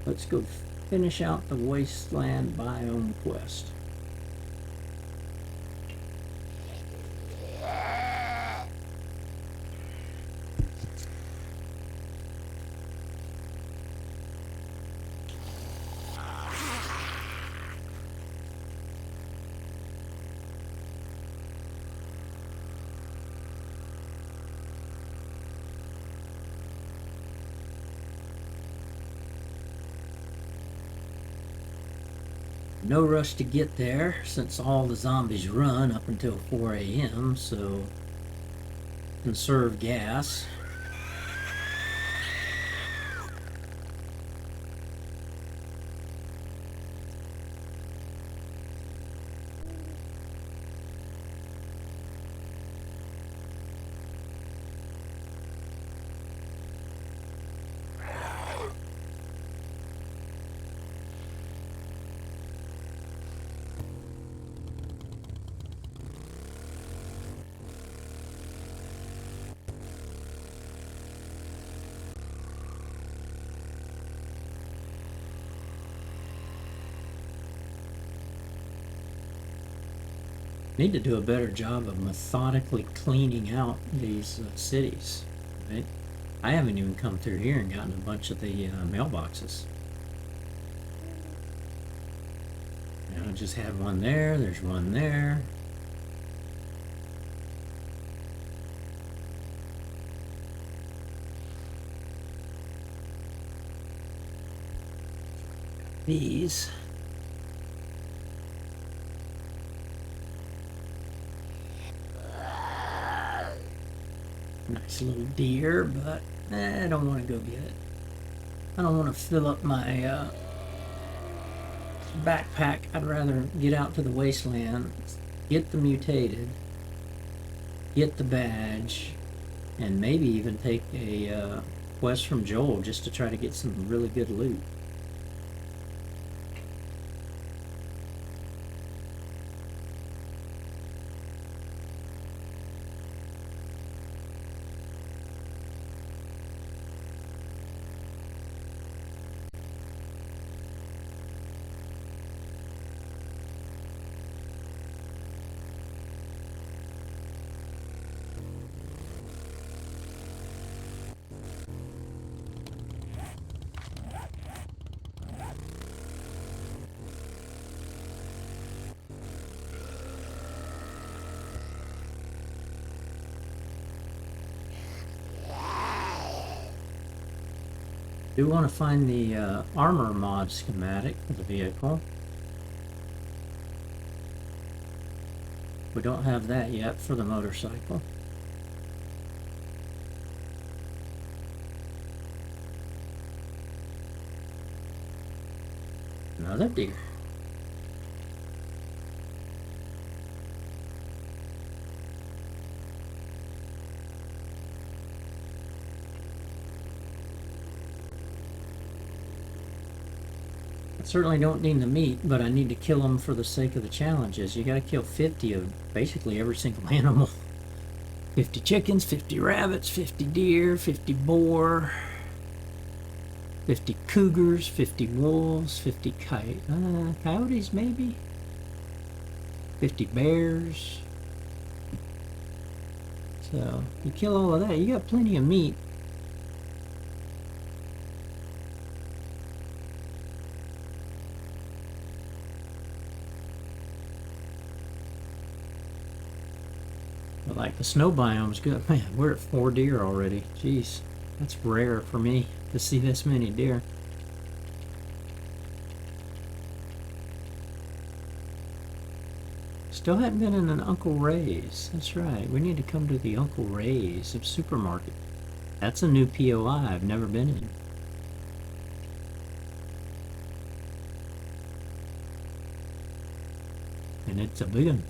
Let's go finish out the wasteland biome quest. No rush to get there since all the zombies run up until 4 a.m. so conserve gas. Need to do a better job of methodically cleaning out these cities. Right? I haven't even come through here and gotten a bunch of the mailboxes. You know, I just had one there, there's one there. These. Nice little deer, but I don't want to go get it. I don't want to fill up my backpack. I'd rather get out to the wasteland, get the mutated, get the badge, and maybe even take a quest from Joel just to try to get some really good loot. Do want to find the armor mod schematic for the vehicle. We don't have that yet for the motorcycle. Another deer. I certainly don't need the meat, but I need to kill them for the sake of the challenges. You gotta kill 50 of basically every single animal. 50 chickens, 50 rabbits, 50 deer, 50 boar, 50 cougars, 50 wolves, 50 coyotes maybe? 50 bears. So, you kill all of that, you got plenty of meat. But like the snow biome's good. Man, we're at 4 deer already. Jeez, that's rare for me to see this many deer. Still haven't been in an Uncle Ray's. That's right. We need to come to the Uncle Ray's supermarket. That's a new POI I've never been in. And it's a big one.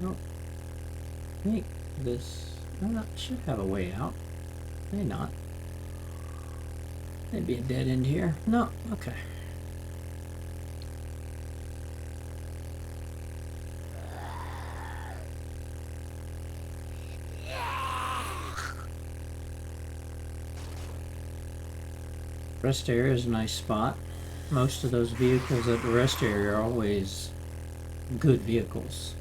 No, I think this should have a way out. May not. Maybe a dead end here. No, okay. Rest area is a nice spot. Most of those vehicles at the rest area are always good vehicles.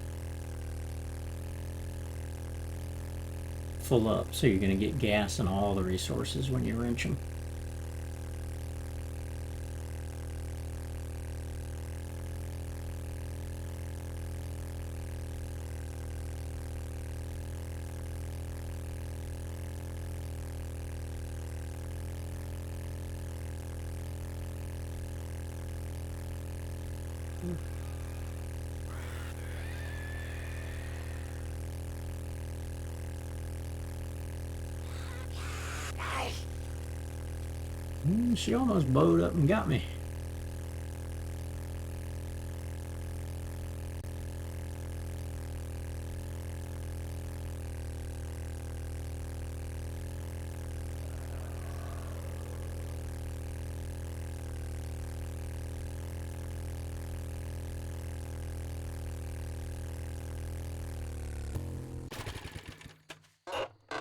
Full up, so you're going to get gas and all the resources when you wrench them. She almost blowed up and got me.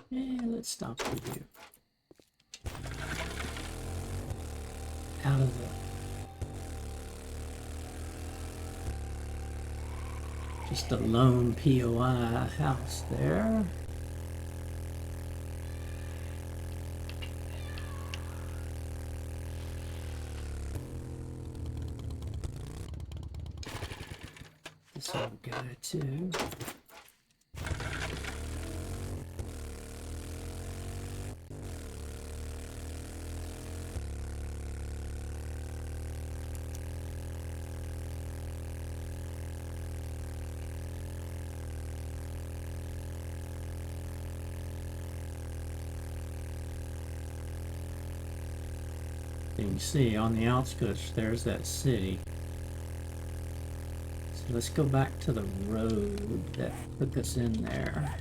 Yeah, let's stop with you. out of the just a lone POI house there. This old guy too. You can see on the outskirts there's that city. So let's go back to the road that took us in there.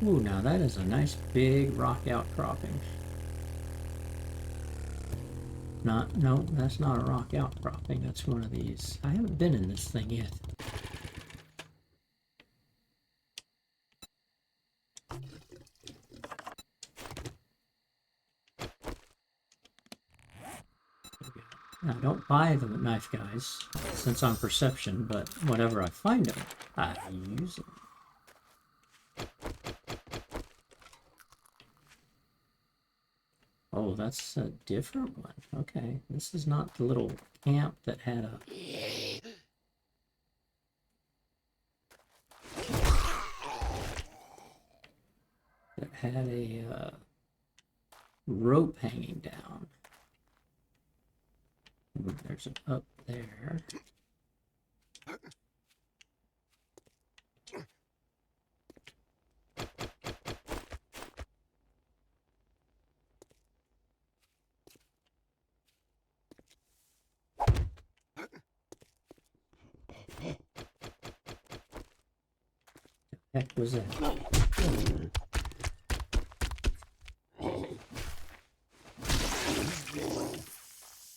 Ooh, now that is a nice big rock outcropping. No, that's not a rock outcropping. That's one of these. I haven't been in this thing yet. Now, don't buy the knife guys, since I'm perception, but whenever I find them, I use them. Oh, that's a different one. Okay, this is not the little camp that had a... that had a rope hanging down. Ooh, there's an up there. Heck was that?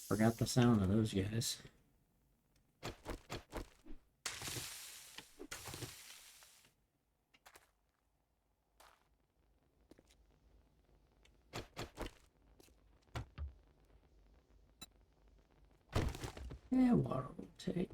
Forgot the sound of those guys. Yeah, water will take.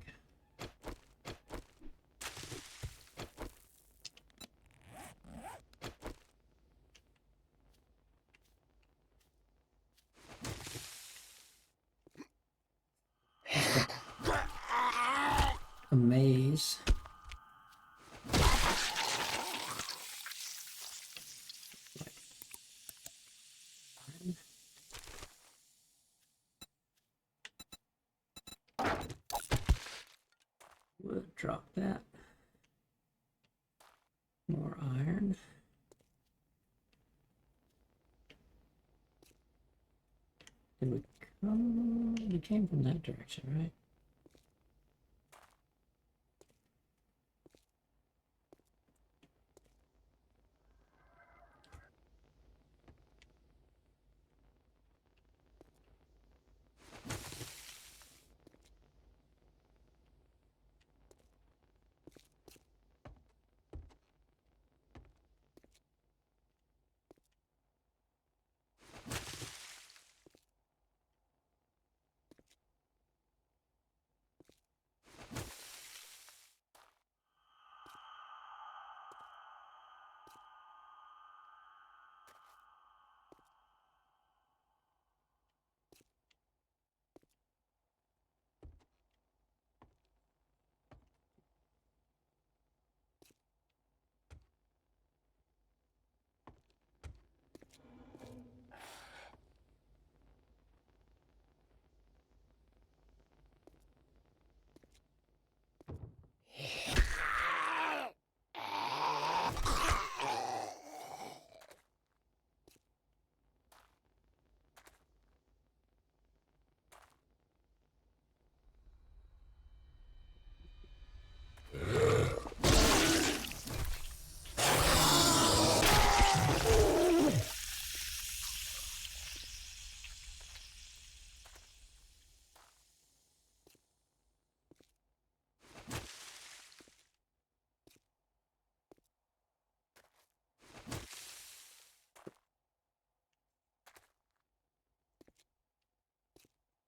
A maze. We'll drop that. More iron. Did we come? We came from that direction, right?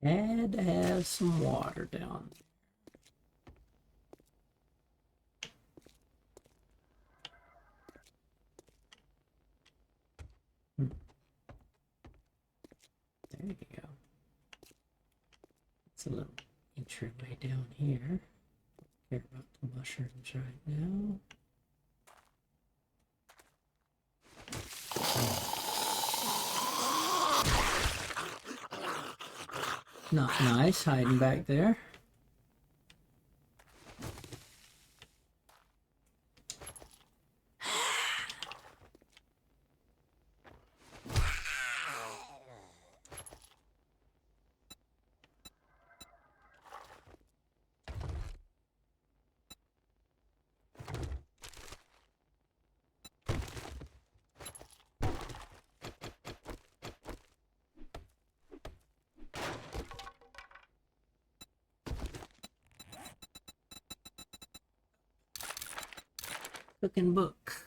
Had to have some water down there. There you go. It's a little entryway down here. Don't care about the mushrooms right now. Not nice hiding back there. Cooking book.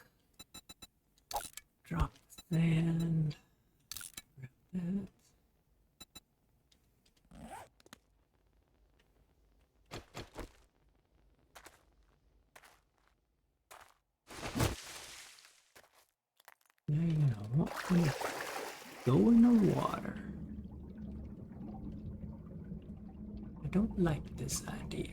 Drop sand. Grab that. Now you know what to go in the water. I don't like this idea.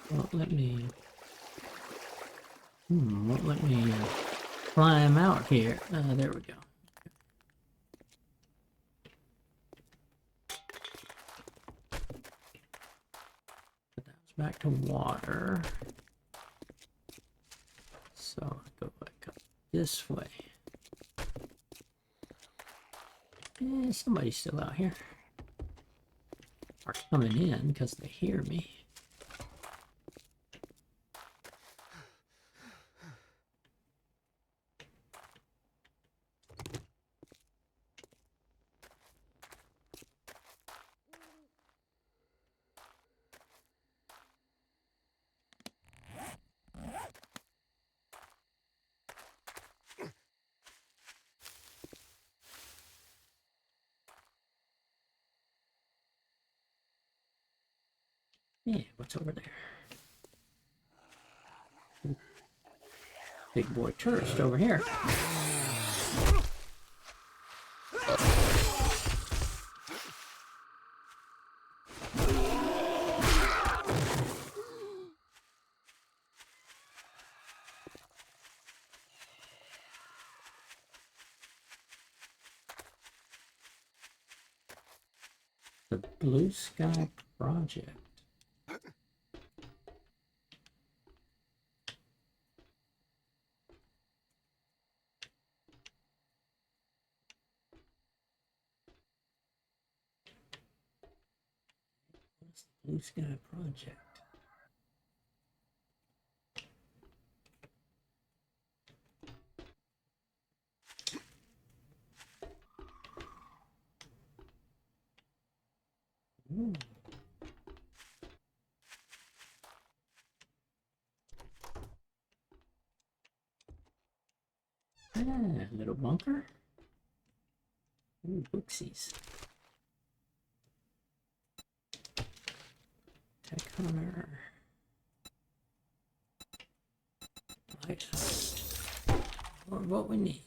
Won't let me. Won't let me climb out here. There we go. But that was back to water. So I go back up this way. Somebody's still out here. Are coming in because they hear me. Yeah, what's over there? Big boy tourist over here. The Blue Sky Project. What's the Blue Sky Project? Ooh. Little bunker. Ooh, booksies. Tech hunter. Lighthouse. Or what we need.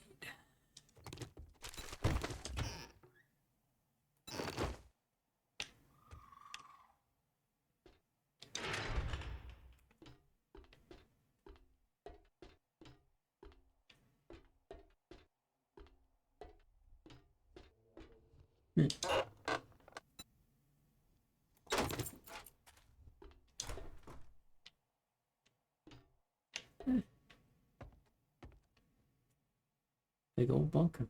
Big old bunker.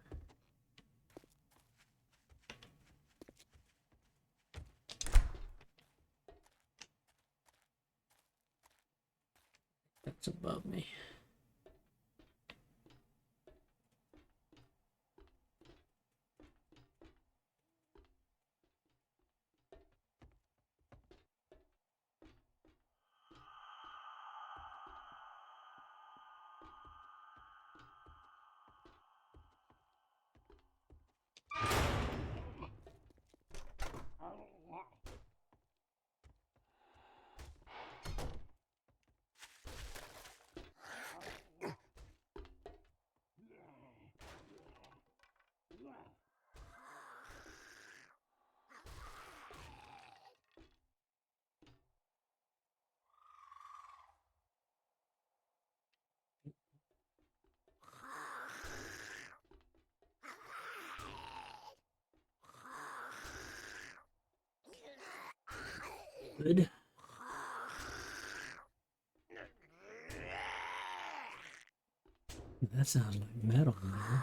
That's above me. That sounds like metal, man.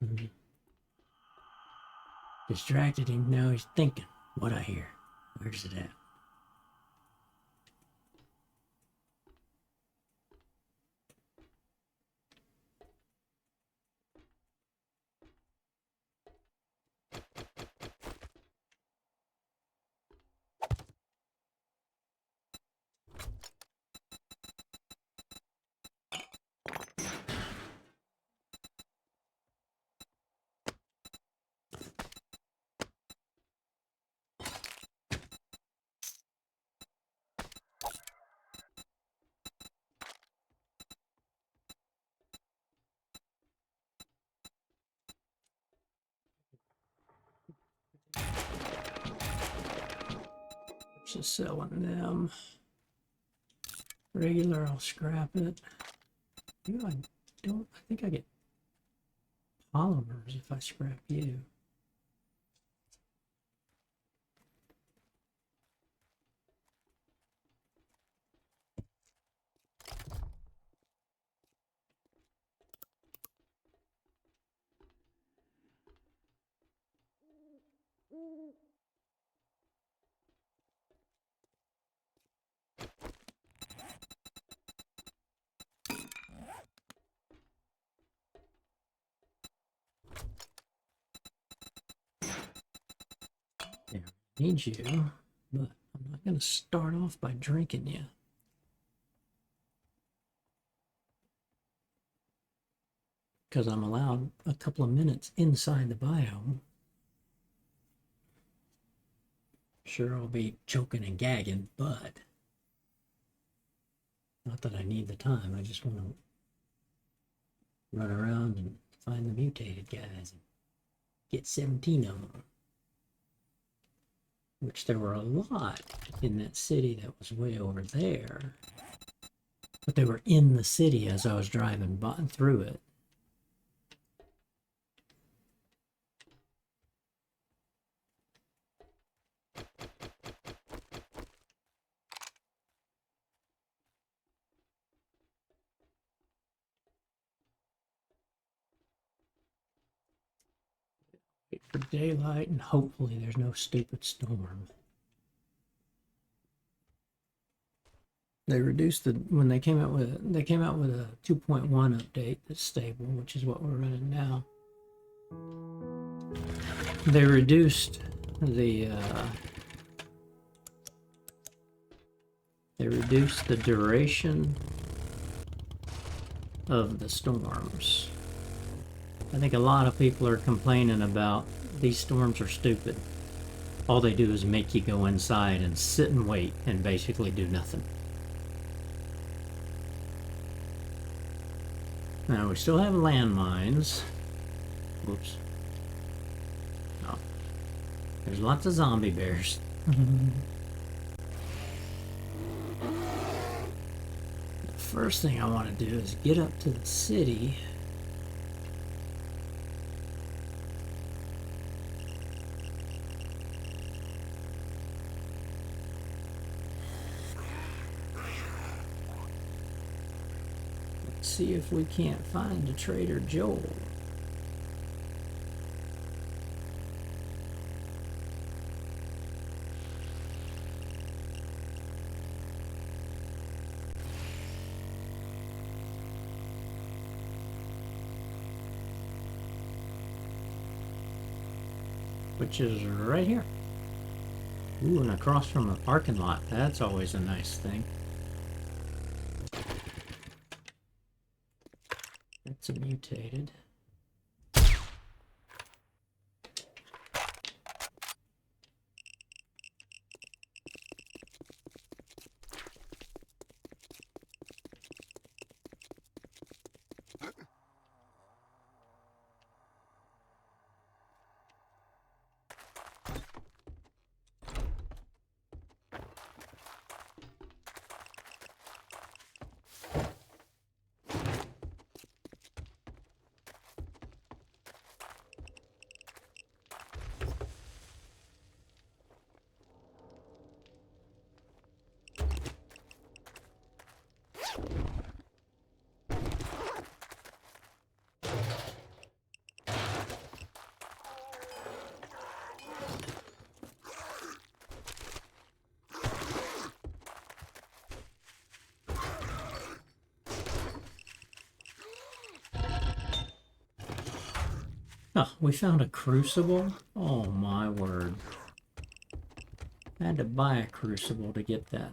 Mhm. Distracted him. Now he's thinking. What I hear? Where's it at? Just selling them. Regular, I'll scrap it. You know, I think I get polymers if I scrap you. Yeah, I need you, but I'm not going to start off by drinking you. Because I'm allowed a couple of minutes inside the biome. Sure, I'll be choking and gagging, but not that I need the time. I just want to run around and find the mutated guys and get 17 of them. Which there were a lot in that city that was way over there. But they were in the city as I was driving through it. Wait for daylight and hopefully there's no stupid storm. They reduced the when they came out with a 2.1 update that's stable, which is what we're running now. They reduced the duration of the storms. I think a lot of people are complaining about these storms are stupid. All they do is make you go inside and sit and wait and basically do nothing. Now we still have landmines. Whoops. Oh. There's lots of zombie bears. The first thing I want to do is get up to the city. See if we can't find a Trader Joel. Which is right here. Ooh, and across from a parking lot. That's always a nice thing. That's a mutated. Oh, we found a crucible? Oh my word. I had to buy a crucible to get that.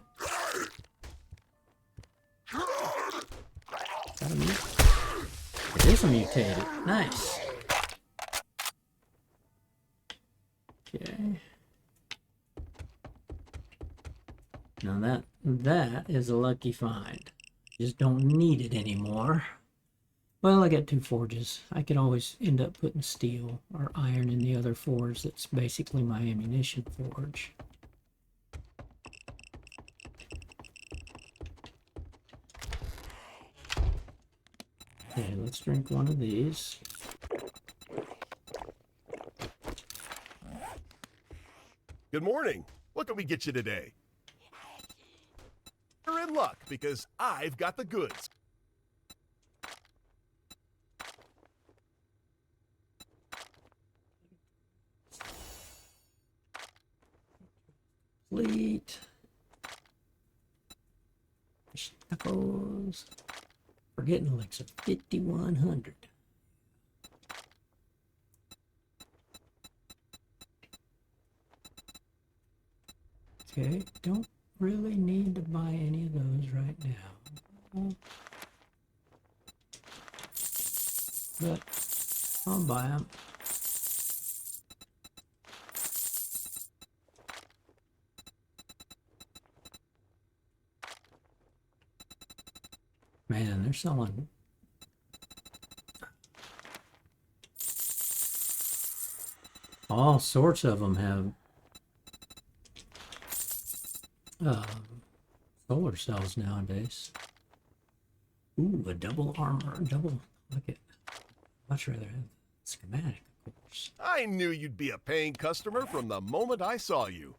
Is that a mute? It is a mutated. Nice. Okay. Now that is a lucky find. Just don't need it anymore. Well, I got 2 forges. I could always end up putting steel or iron in the other forge. That's basically my ammunition forge. Okay, let's drink one of these. Good morning. What can we get you today? You're in luck because I've got the goods. Complete. Fish tacos. Forgetting elixir 5100. Okay, don't really need to buy any of those right now. But I'll buy them. Man, they're selling all sorts of them have solar cells nowadays. Ooh, a double armor, double. Look at. Much rather have schematic, of course. I knew you'd be a paying customer from the moment I saw you.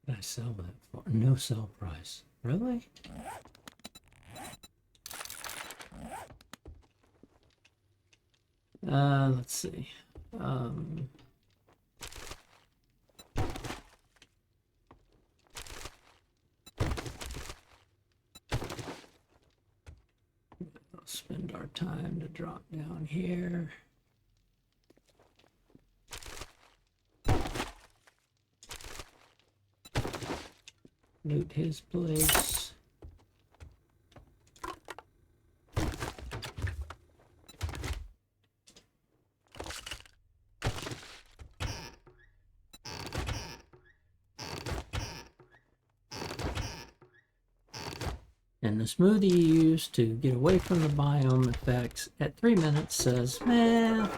What did I sell that for? No sell price. Really? Let's see. Spend our time to drop down here. Loot his place. And the smoothie you used to get away from the biome effects at 3 minutes says, man,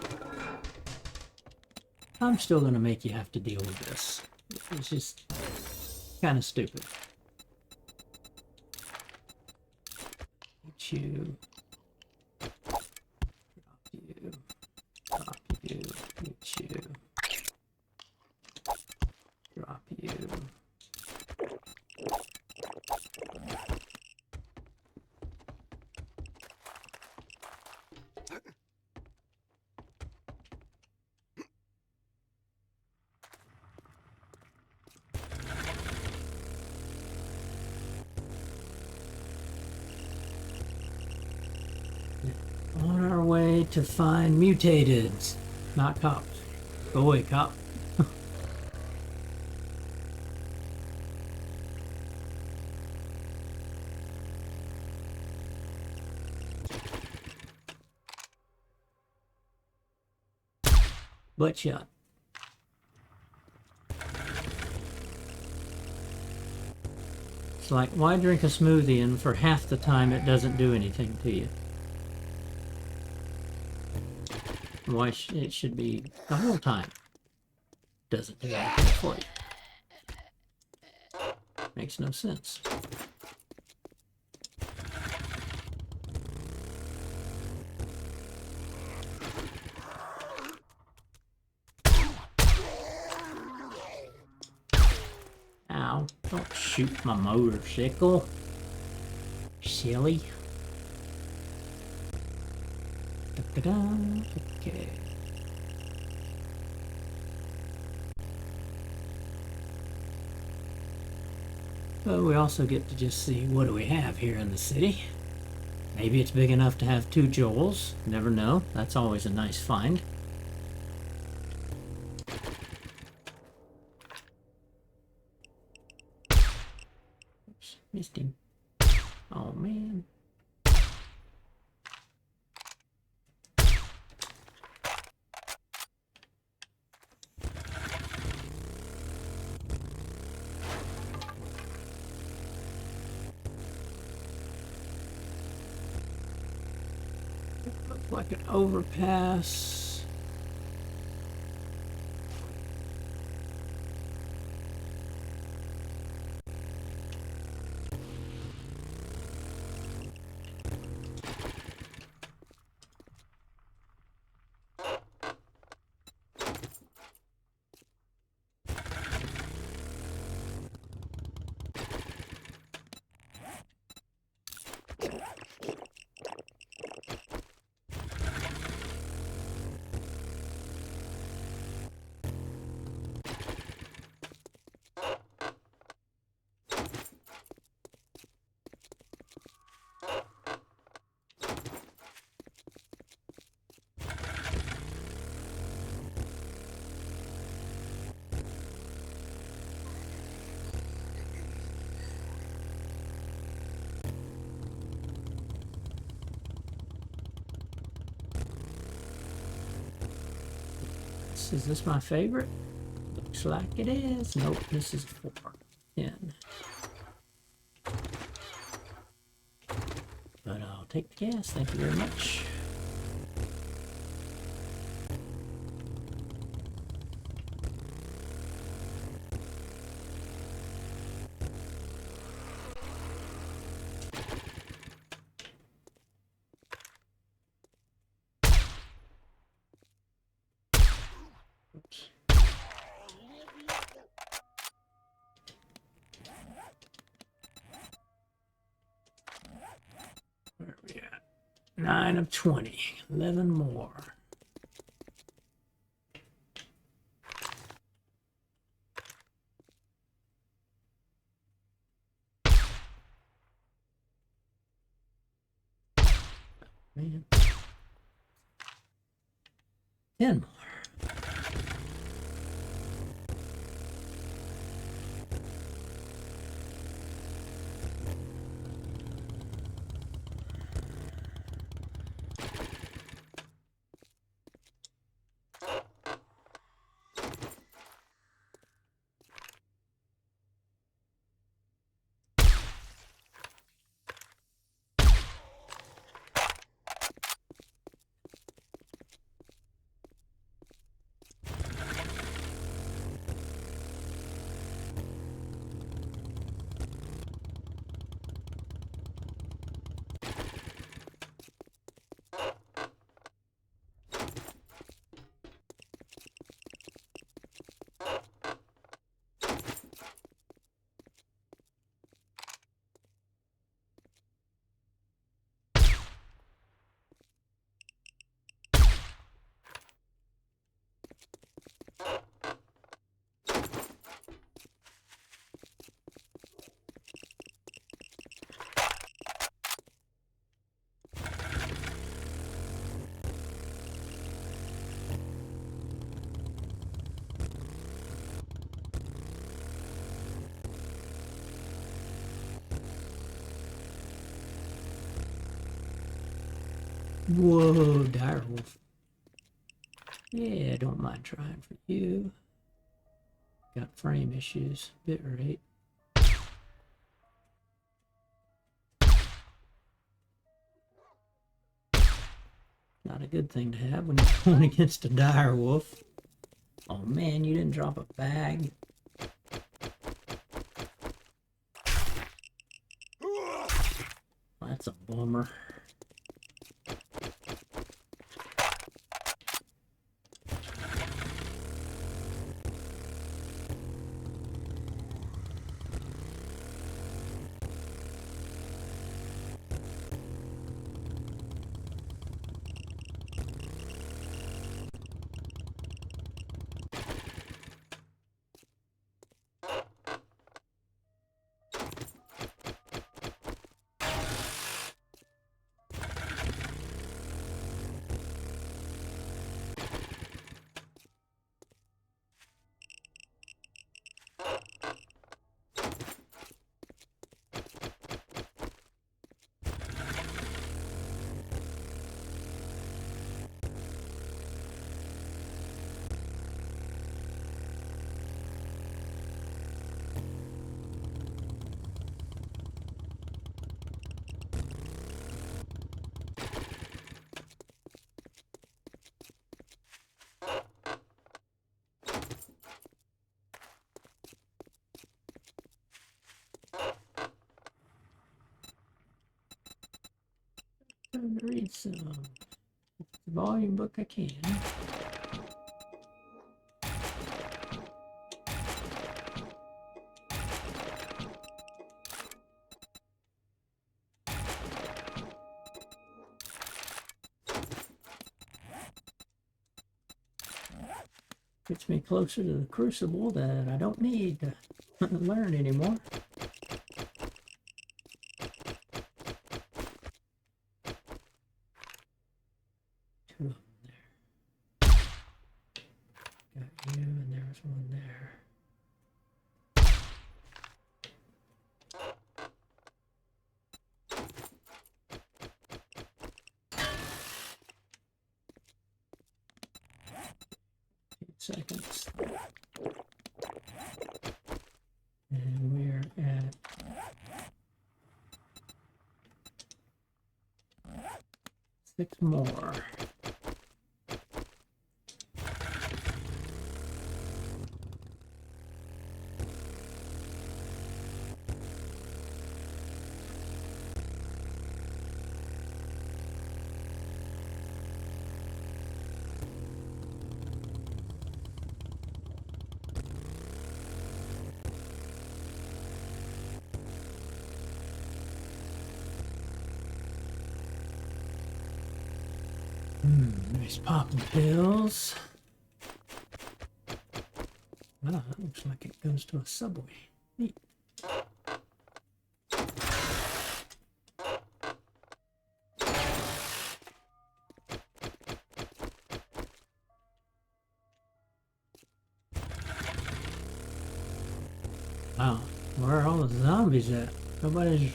I'm still going to make you have to deal with this. It's just kind of stupid. Get you. Drop you. Drop you. Get you. Drop you. On our way to find mutated, not cops. Go away, cop. Butt shot. It's like, why drink a smoothie and for half the time it doesn't do anything to you? Why it should be the whole time doesn't do anything for you. Makes no sense. Ow, don't shoot my motorcycle. Silly. Da-da-da. Okay. But we also get to just see what do we have here in the city. Maybe it's big enough to have 2 Joels. Never know. That's always a nice find. Oops, missed him. Oh man. Looks like an overpass. Is this my favorite? Looks like it is. Nope, this is 4. 10. But I'll take the gas, thank you very much. Oops. Where are we at? 9 of 20. 11 more. Man. 10 more. Whoa, direwolf. Yeah, don't mind trying for you. Got frame issues, bit rate. Not a good thing to have when you're going against a direwolf. Oh man, you didn't drop a bag. That's a bummer. to read some. The volume book I can. Gets me closer to the crucible that I don't need to learn anymore. Two of them there. Got you, and there's one there. Seconds. And we're at 6 more. Nice popping pills. Wow, that looks like it goes to a subway. Neat. Wow, where are all the zombies at? Nobody's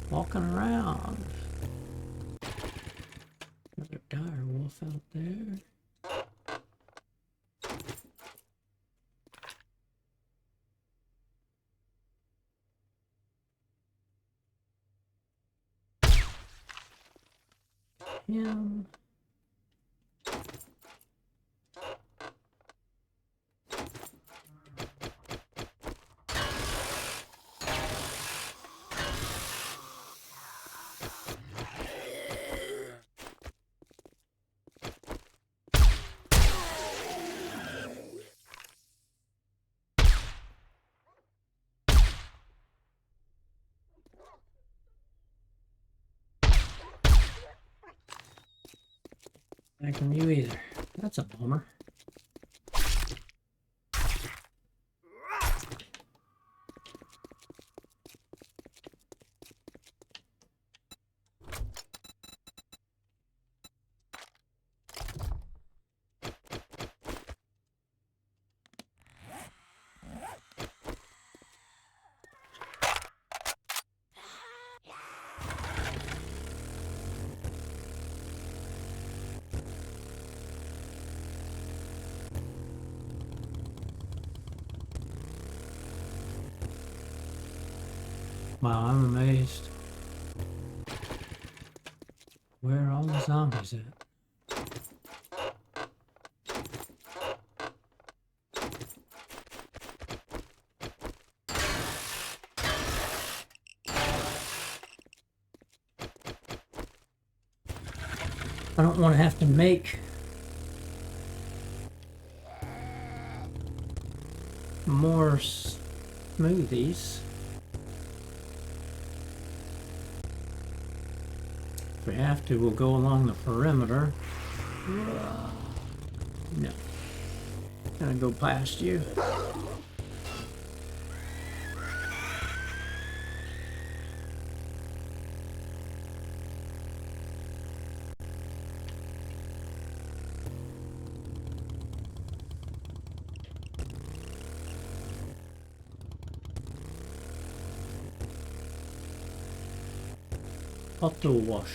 walking around. Another dire wolf out there. Him. Back from you either. That's a bummer. Wow, I'm amazed. Where are all the zombies at? I don't want to have to make more smoothies. If we have to, we'll go along the perimeter. No. Gonna go past you. Auto wash.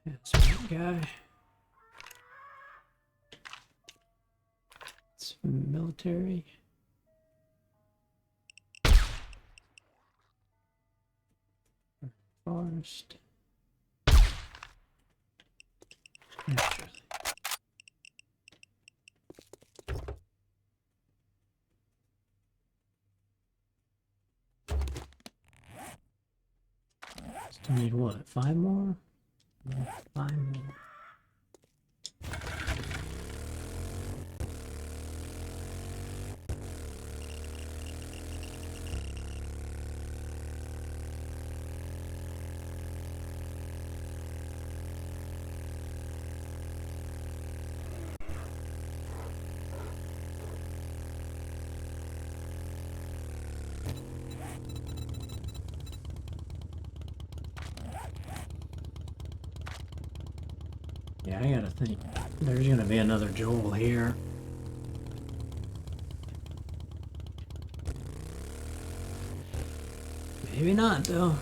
That's that guy. It's military. Forest. Naturally. Still need what? 5 more? 5 more. Yeah, I gotta think. There's gonna be another Joel here. Maybe not, though.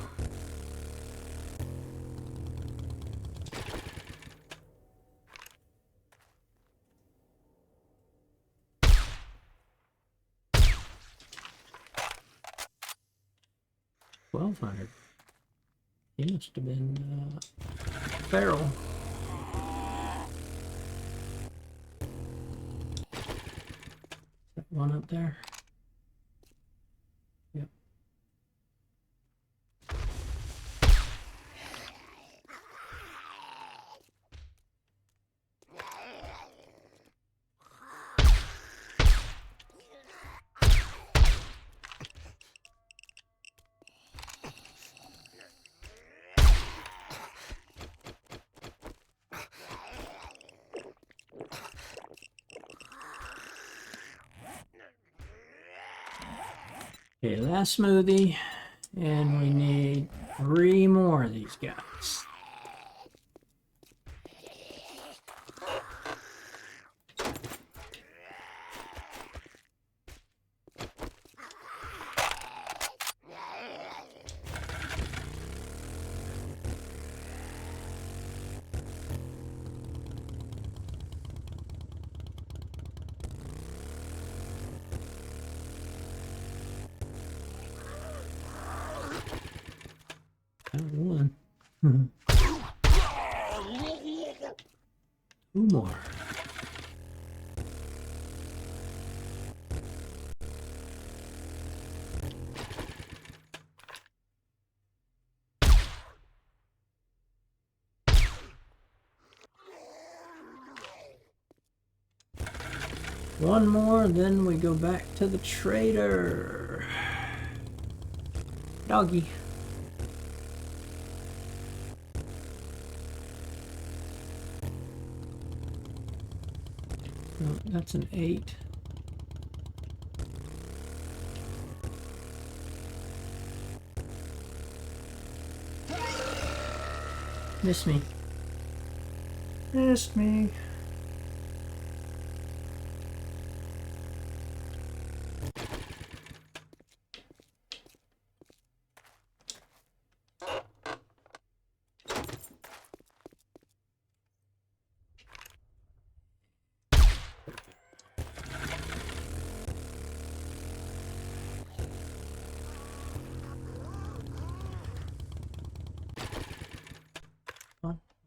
$1,200. He must have been feral. That one up there. Yep. Okay, last smoothie, and we need 3 more of these guys. Got one. 2 more. One more, then we go back to the trader. Doggy. No, that's an 8. Miss me. Missed me.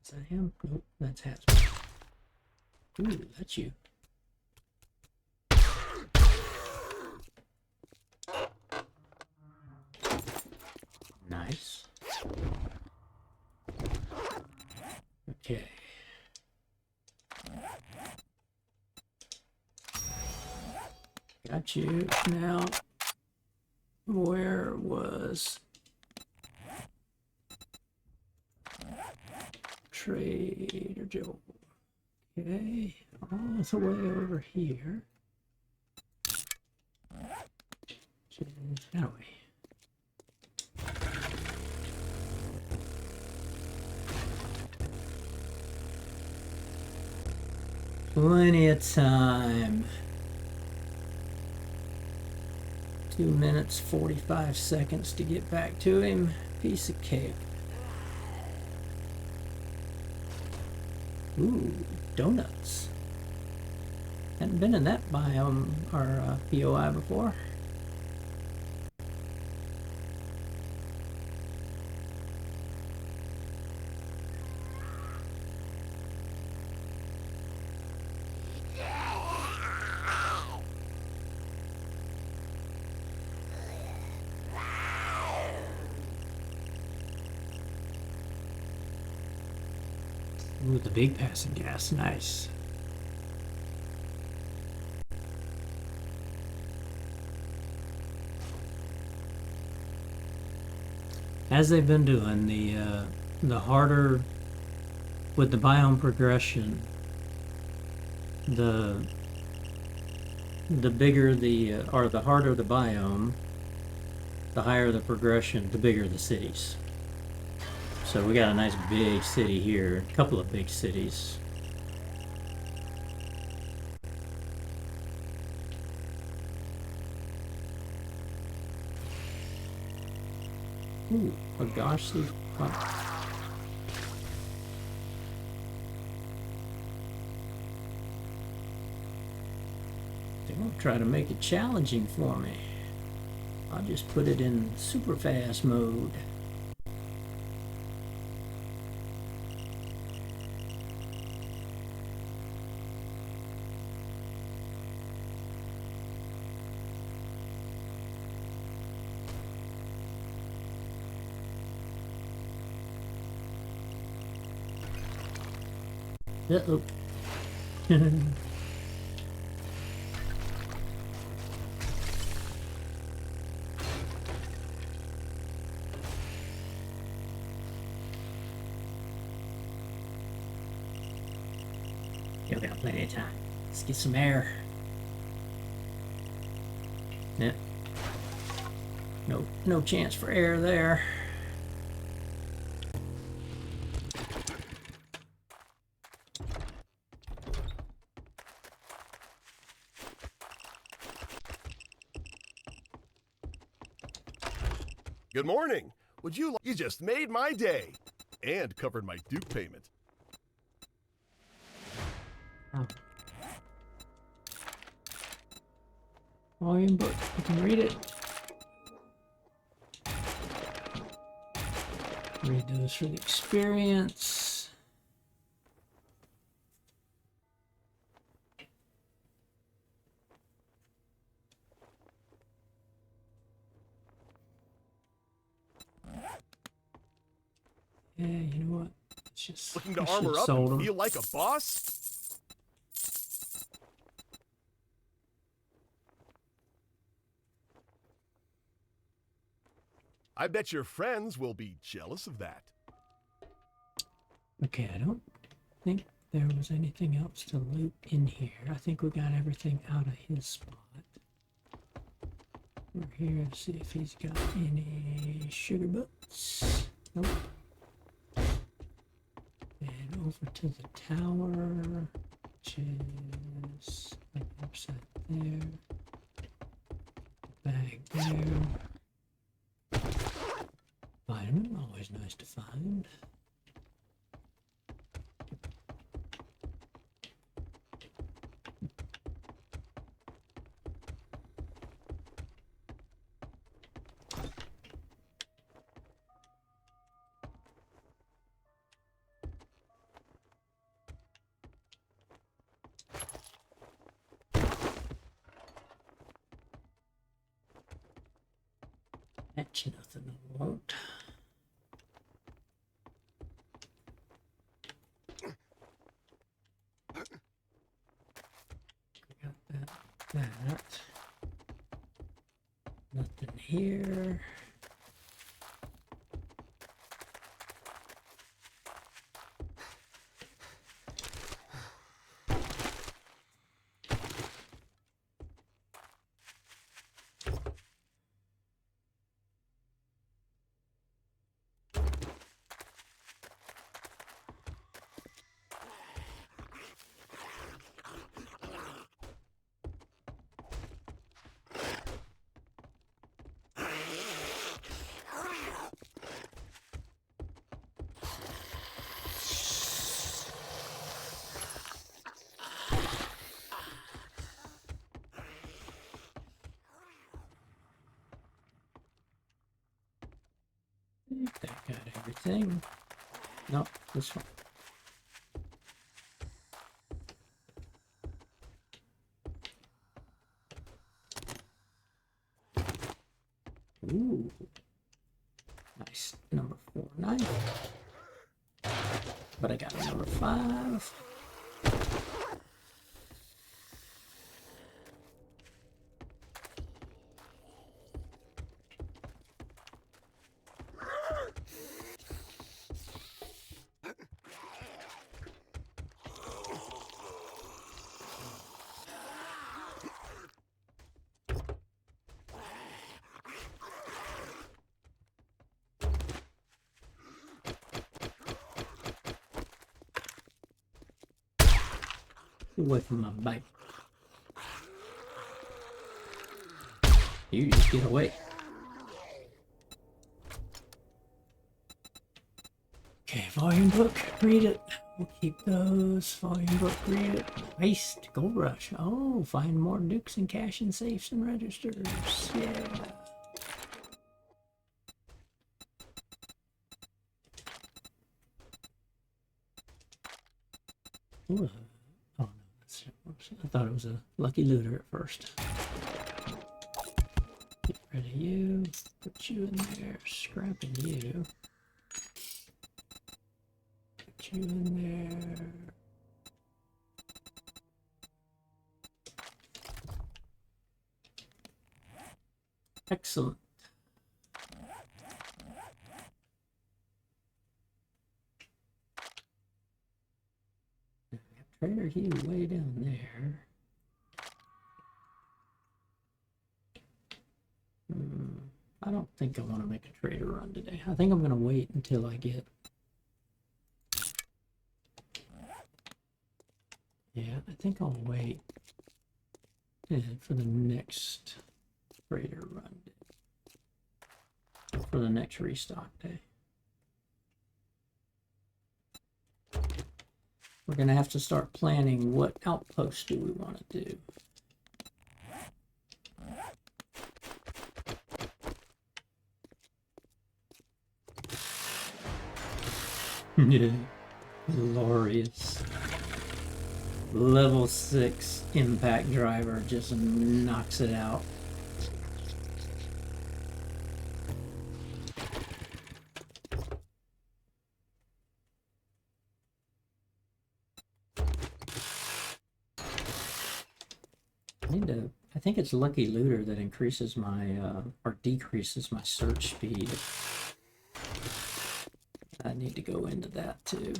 Is that him? Nope, that's Hasbro. Ooh, that's you. Nice. Okay. Got you. Now, where was Trader Joe? Okay, all the way over here. That way. Plenty of time. 2 minutes, 45 seconds to get back to him. Piece of cake. Ooh, donuts. Hadn't been in that biome or POI before. Ooh, the big passing gas, nice. As they've been doing, the harder with the biome progression, the bigger or the harder the biome, the higher the progression, the bigger the cities. So we got a nice big city here, a couple of big cities. Ooh, a gosh leaf. They won't try to make it challenging for me. I'll just put it in super fast mode. Uh-oh. Yeah, we got plenty of time. Let's get some air. Yep. No chance for air there. Good morning. Would you You just made my day and covered my Duke payment. Oh. Volume book. You can read it. Read those for the experience. Yeah, you know what? It's just Looking to I armor should've up sold and 'em. feel like a boss? I bet your friends will be jealous of that. Okay, I don't think there was anything else to loot in here. I think we got everything out of his spot. We're here to see if he's got any sugar boots. Nope. And over to the tower, which is like upside there. Bag there. Vitamin, always nice to find. That's nothing I won't. We got that. Nothing here. That got everything. Nope, this one. Ooh. Nice. Number 4 knife. But I got a number 5. Away from my bike. You just get away. Okay, volume book, read it. We'll keep those. Volume book, read it. Heist, gold rush. Oh, find more dukes and cash and safes and registers. Yeah. Ooh. Oh no, I thought it was a lucky looter at first. Get rid of you. Put you in there. Scrapping you. Put you in there. Excellent. Trader Hugh way down there. I don't think I want to make a trader run today. I think I'm going to wait until I get... Yeah, I think I'll wait for the next trader run. For the next restock day. We're going to have to start planning what outpost do we want to do. Yeah, glorious. Level 6 impact driver just knocks it out. I think it's Lucky Looter that increases my, or decreases my search speed. I need to go into that too.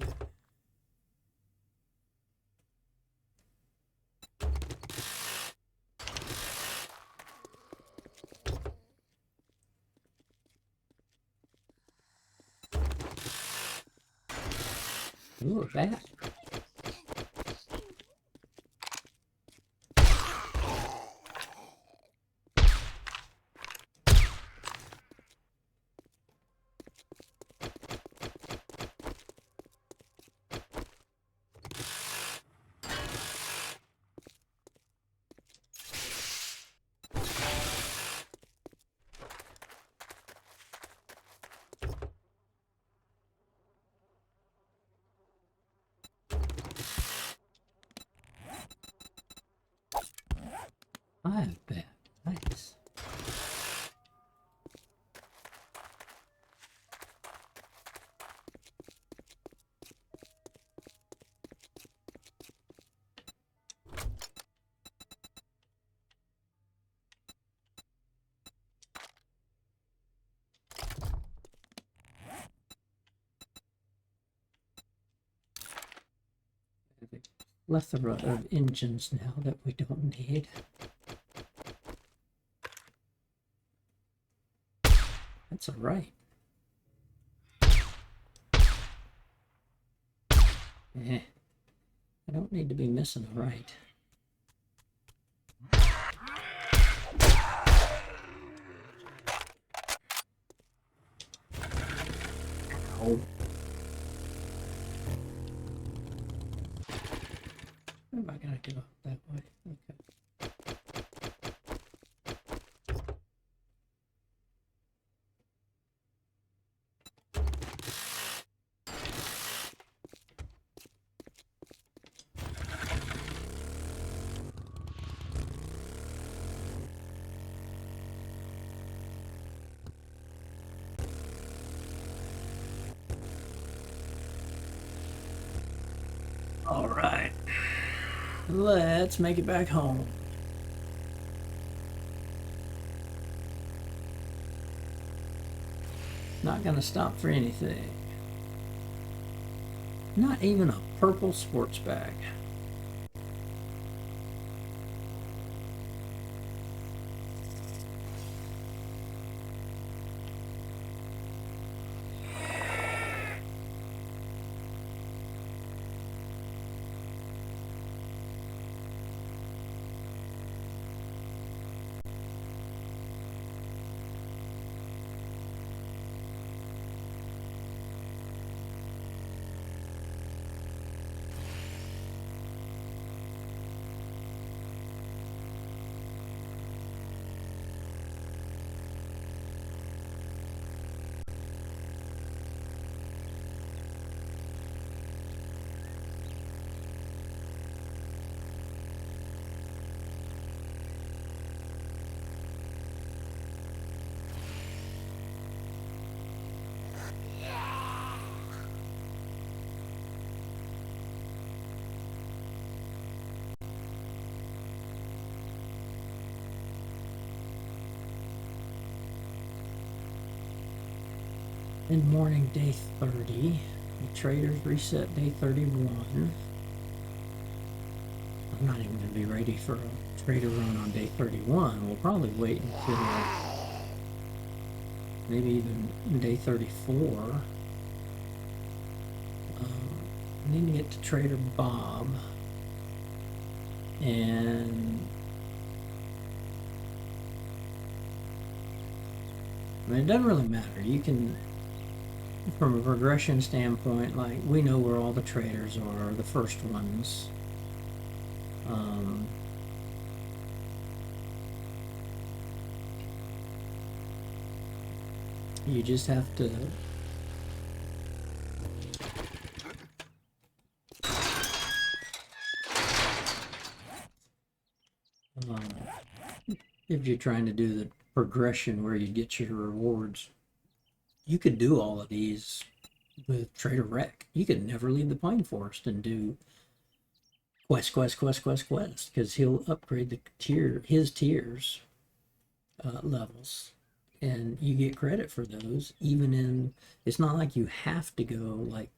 Ooh, a bat. I bet. Nice. Plethora of engines now that we don't need. That's all right. Eh, I don't need to be missing a right. Ow. Oh, I gotta go that way. Okay. Let's make it back home. Not gonna stop for anything. Not even a purple sports bag. In morning, day 30. The traders reset day 31. I'm not even going to be ready for a trader run on day 31. We'll probably wait until maybe even day 34. I need to get to Trader Bob. And I mean, it doesn't really matter. You can, from a regression standpoint, like we know where all the traders are, the first ones. You just have to if you're trying to do the progression where you get your rewards, you could do all of these with Trader Rec. You could never leave the Pine Forest and do quest, because he'll upgrade his tiers levels, and you get credit for those. Even in, it's not like you have to go. Like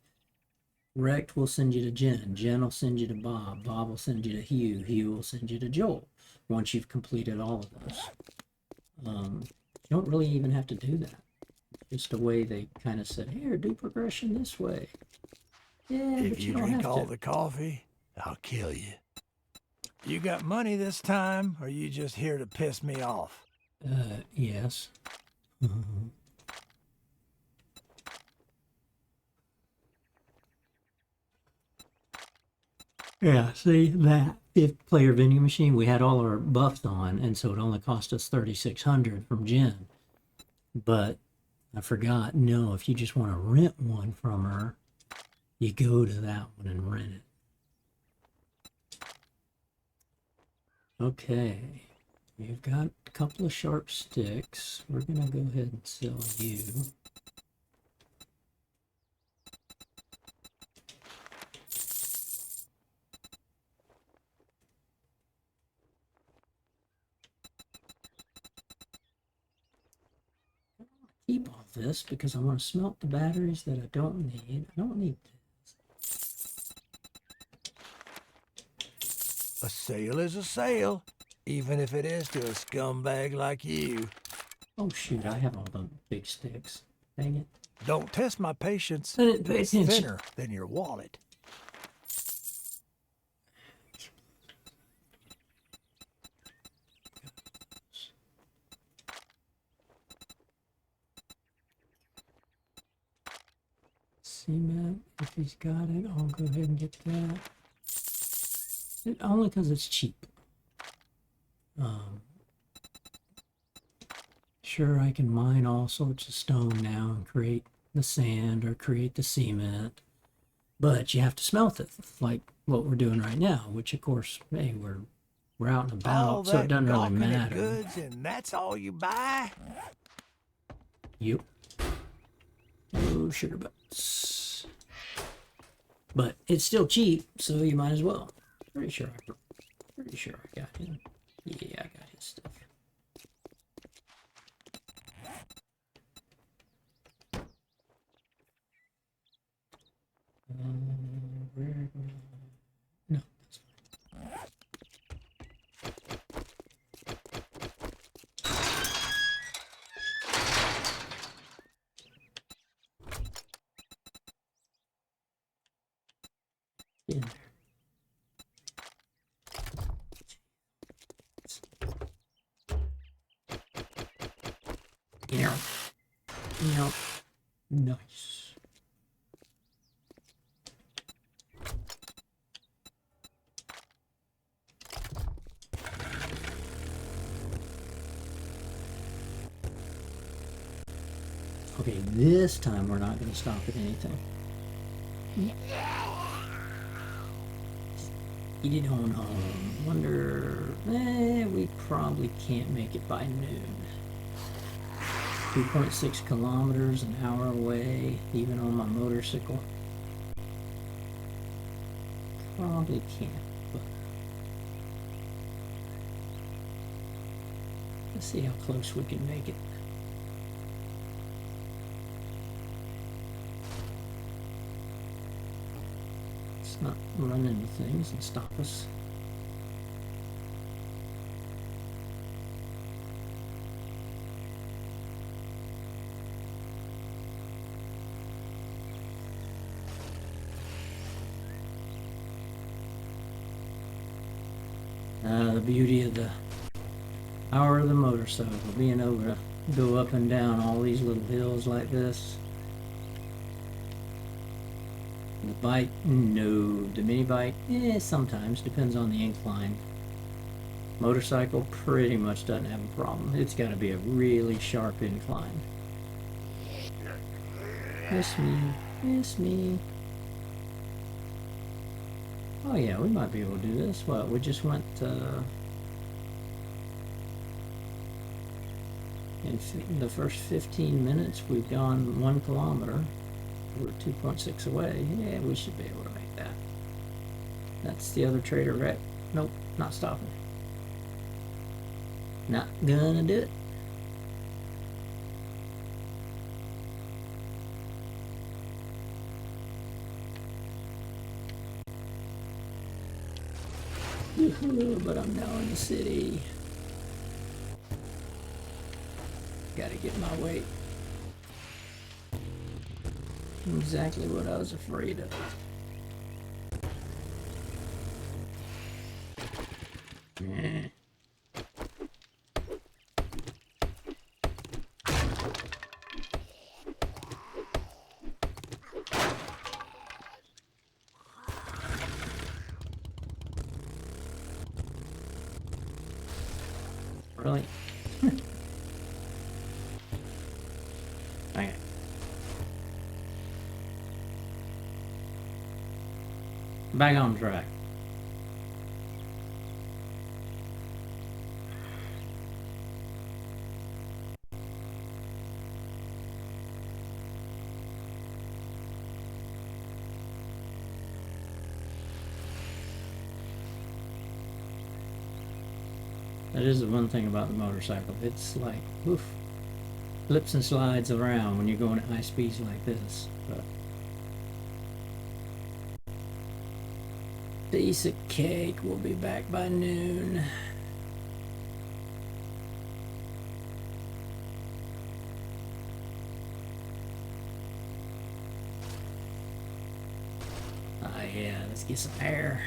Rect will send you to Jen will send you to Bob will send you to Hugh will send you to Joel once you've completed all of those. You don't really even have to do that. Just a way they kind of said, here, do progression this way. Yeah, If but you you don't drink have all to. the coffee, I'll kill you. You got money this time, or you just here to piss me off? Yes. Yeah, see that fifth player vending machine, we had all our buffs on, and so it only cost us 3,600 from Jen. But I forgot, no, if you just want to rent one from her, you go to that one and rent it. Okay, you've got a couple of sharp sticks. We're gonna go ahead and sell you. Keep all this because I want to smelt the batteries that I don't need. I don't need this. A sale is a sale, even if it is to a scumbag like you. Oh shoot, I have all the big sticks. Dang it. Don't test my patience. I didn't pay It's attention. thinner than your wallet. Cement, if he's got it, I'll go ahead and get that. Only because it's cheap. Sure, I can mine all sorts of stone now and create the sand or create the cement, but you have to smelt it, like what we're doing right now. Which, of course, hey, we're out and All about, so it doesn't really gawking at matter. goods, and that's all you buy? Yep. No sugar butts. But it's still cheap, so you might as well. Pretty sure I got him. Yeah, I got his stuff. Where? No, that's fine. In there. Yeah. Yeah. Nice. Okay, this time we're not going to stop at anything. Eat it on home. Wonder... we probably can't make it by noon. 2.6 kilometers, an hour away, even on my motorcycle. Probably can't, but... let's see how close we can make it. It's not run into things and stop us. The beauty of the power of the motorcycle, being able to go up and down all these little hills like this. The bike, no. The mini bike, sometimes, depends on the incline. Motorcycle pretty much doesn't have a problem. It's got to be a really sharp incline. Miss me, miss me. Oh yeah, we might be able to do this. What, we just went, in the first 15 minutes, we've gone 1 kilometer. We're 2.6 away. Yeah, we should be able to make that. That's the other trader wreck. Nope, not stopping. Not gonna do it. But I'm now in the city. Gotta get my weight. Exactly what I was afraid of. Yeah. Really? Okay. Back on track. That is the one thing about the motorcycle. It's like, oof, flips and slides around when you're going at high speeds like this. But piece of cake. We'll be back by noon. Ah, yeah, let's get some air.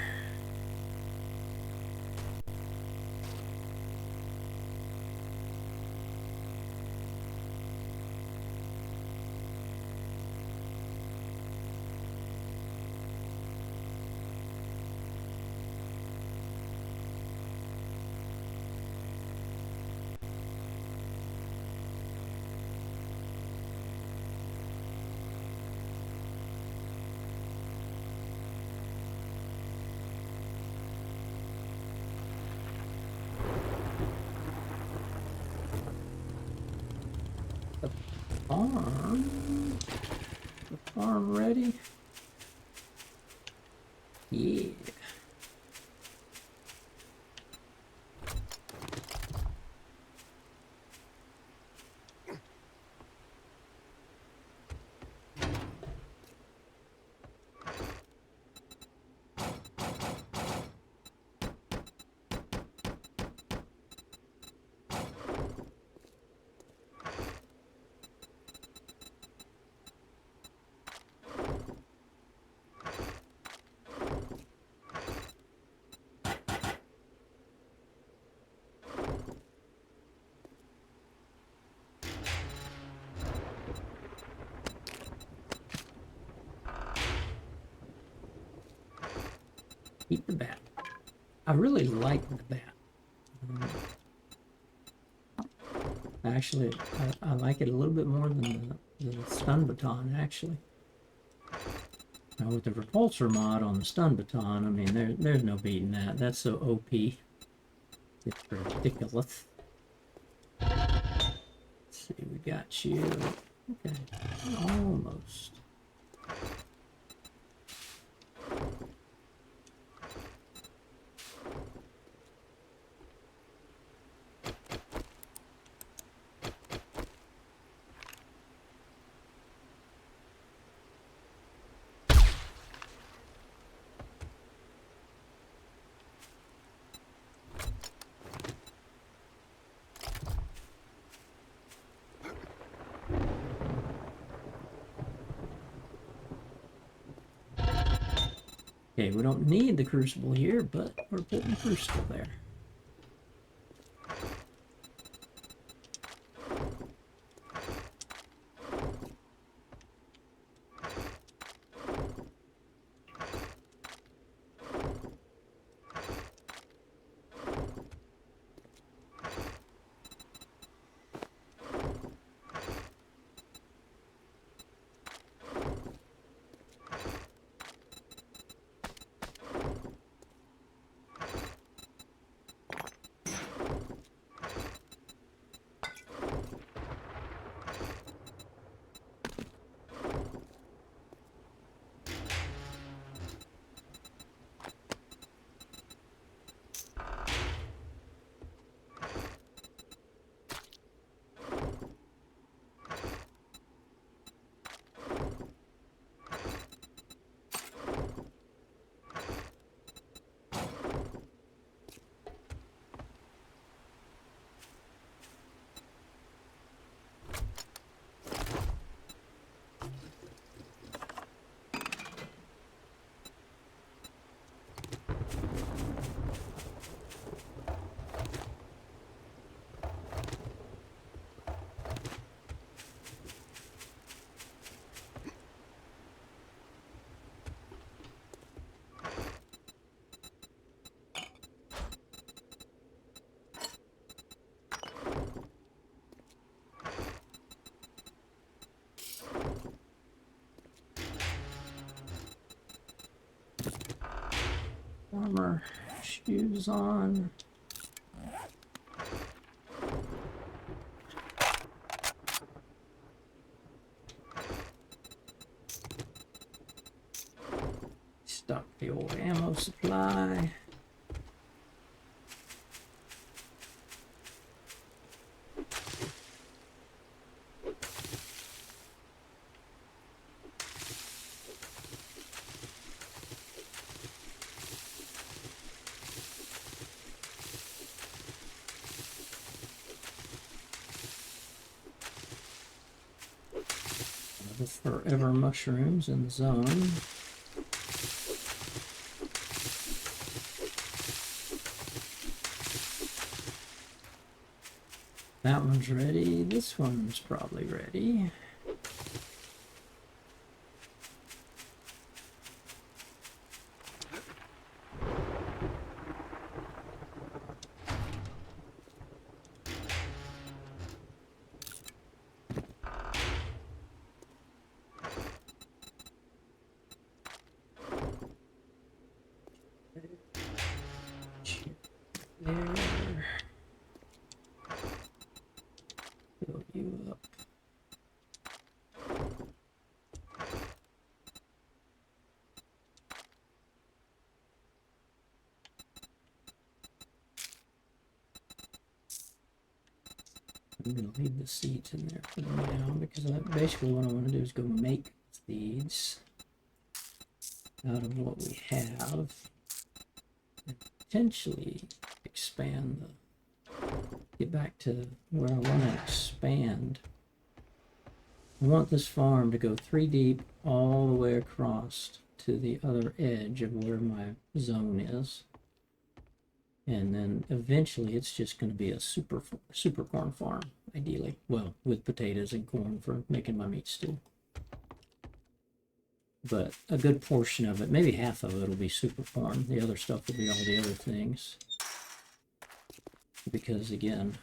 The farm ready? Yeah. Keep the bat. I really like the bat. Actually, I like it a little bit more than the stun baton, actually. Now with the repulsor mod on the stun baton, I mean, there's no beating that. That's so OP. It's ridiculous. Let's see, we got you. Okay, almost. Okay, we don't need the crucible here, but we're putting the crucible there. Armor, shoes on. Stock the old ammo supply. The forever mushrooms in the zone. That one's ready. This one's probably ready. There. Fill you up. I'm going to leave the seeds in there for now because basically what I want to do is go make seeds out of what we have and potentially expand get back to where I want to expand. I want this farm to go 3 deep all the way across to the other edge of where my zone is. And then eventually it's just going to be a super corn farm, ideally. Well, with potatoes and corn for making my meat stew. but a good portion of it, maybe half of it, will be super farm. The other stuff will be all the other things. Because again,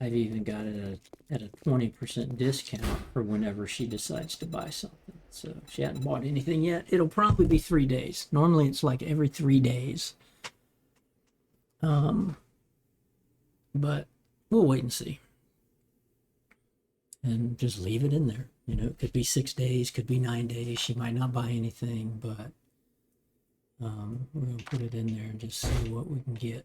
I've even got it at a 20% discount for whenever she decides to buy something. So if she hadn't bought anything yet, it'll probably be 3 days. Normally it's like every 3 days. But we'll wait and see. And just leave it in there. You know, it could be 6 days, could be 9 days. She might not buy anything, but we're going to put it in there and just see what we can get.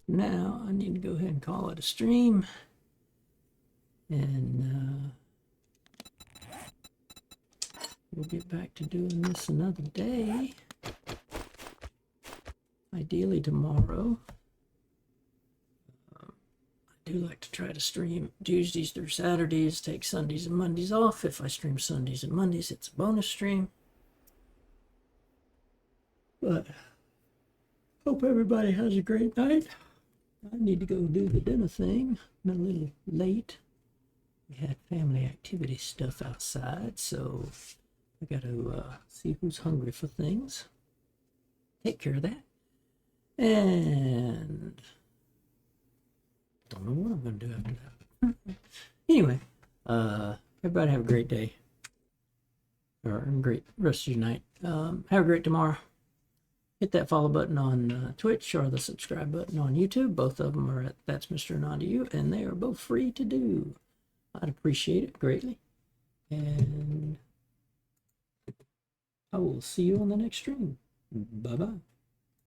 Now I need to go ahead and call it a stream, and we'll get back to doing this another day, ideally tomorrow. I do like to try to stream Tuesdays through Saturdays, take Sundays and Mondays off. If I stream Sundays and Mondays, it's a bonus stream. But hope everybody has a great night. I need to go do the dinner thing. I'm a little late. We had family activity stuff outside, so I got to see who's hungry for things. Take care of that. And don't know what I'm going to do after that. Anyway, everybody have a great day. Or a great rest of your night. Have a great tomorrow. Hit that follow button on Twitch or the subscribe button on YouTube. Both of them are at That's Mr. Non to You, and they are both free to do. I'd appreciate it greatly. And I will see you on the next stream. Bye-bye.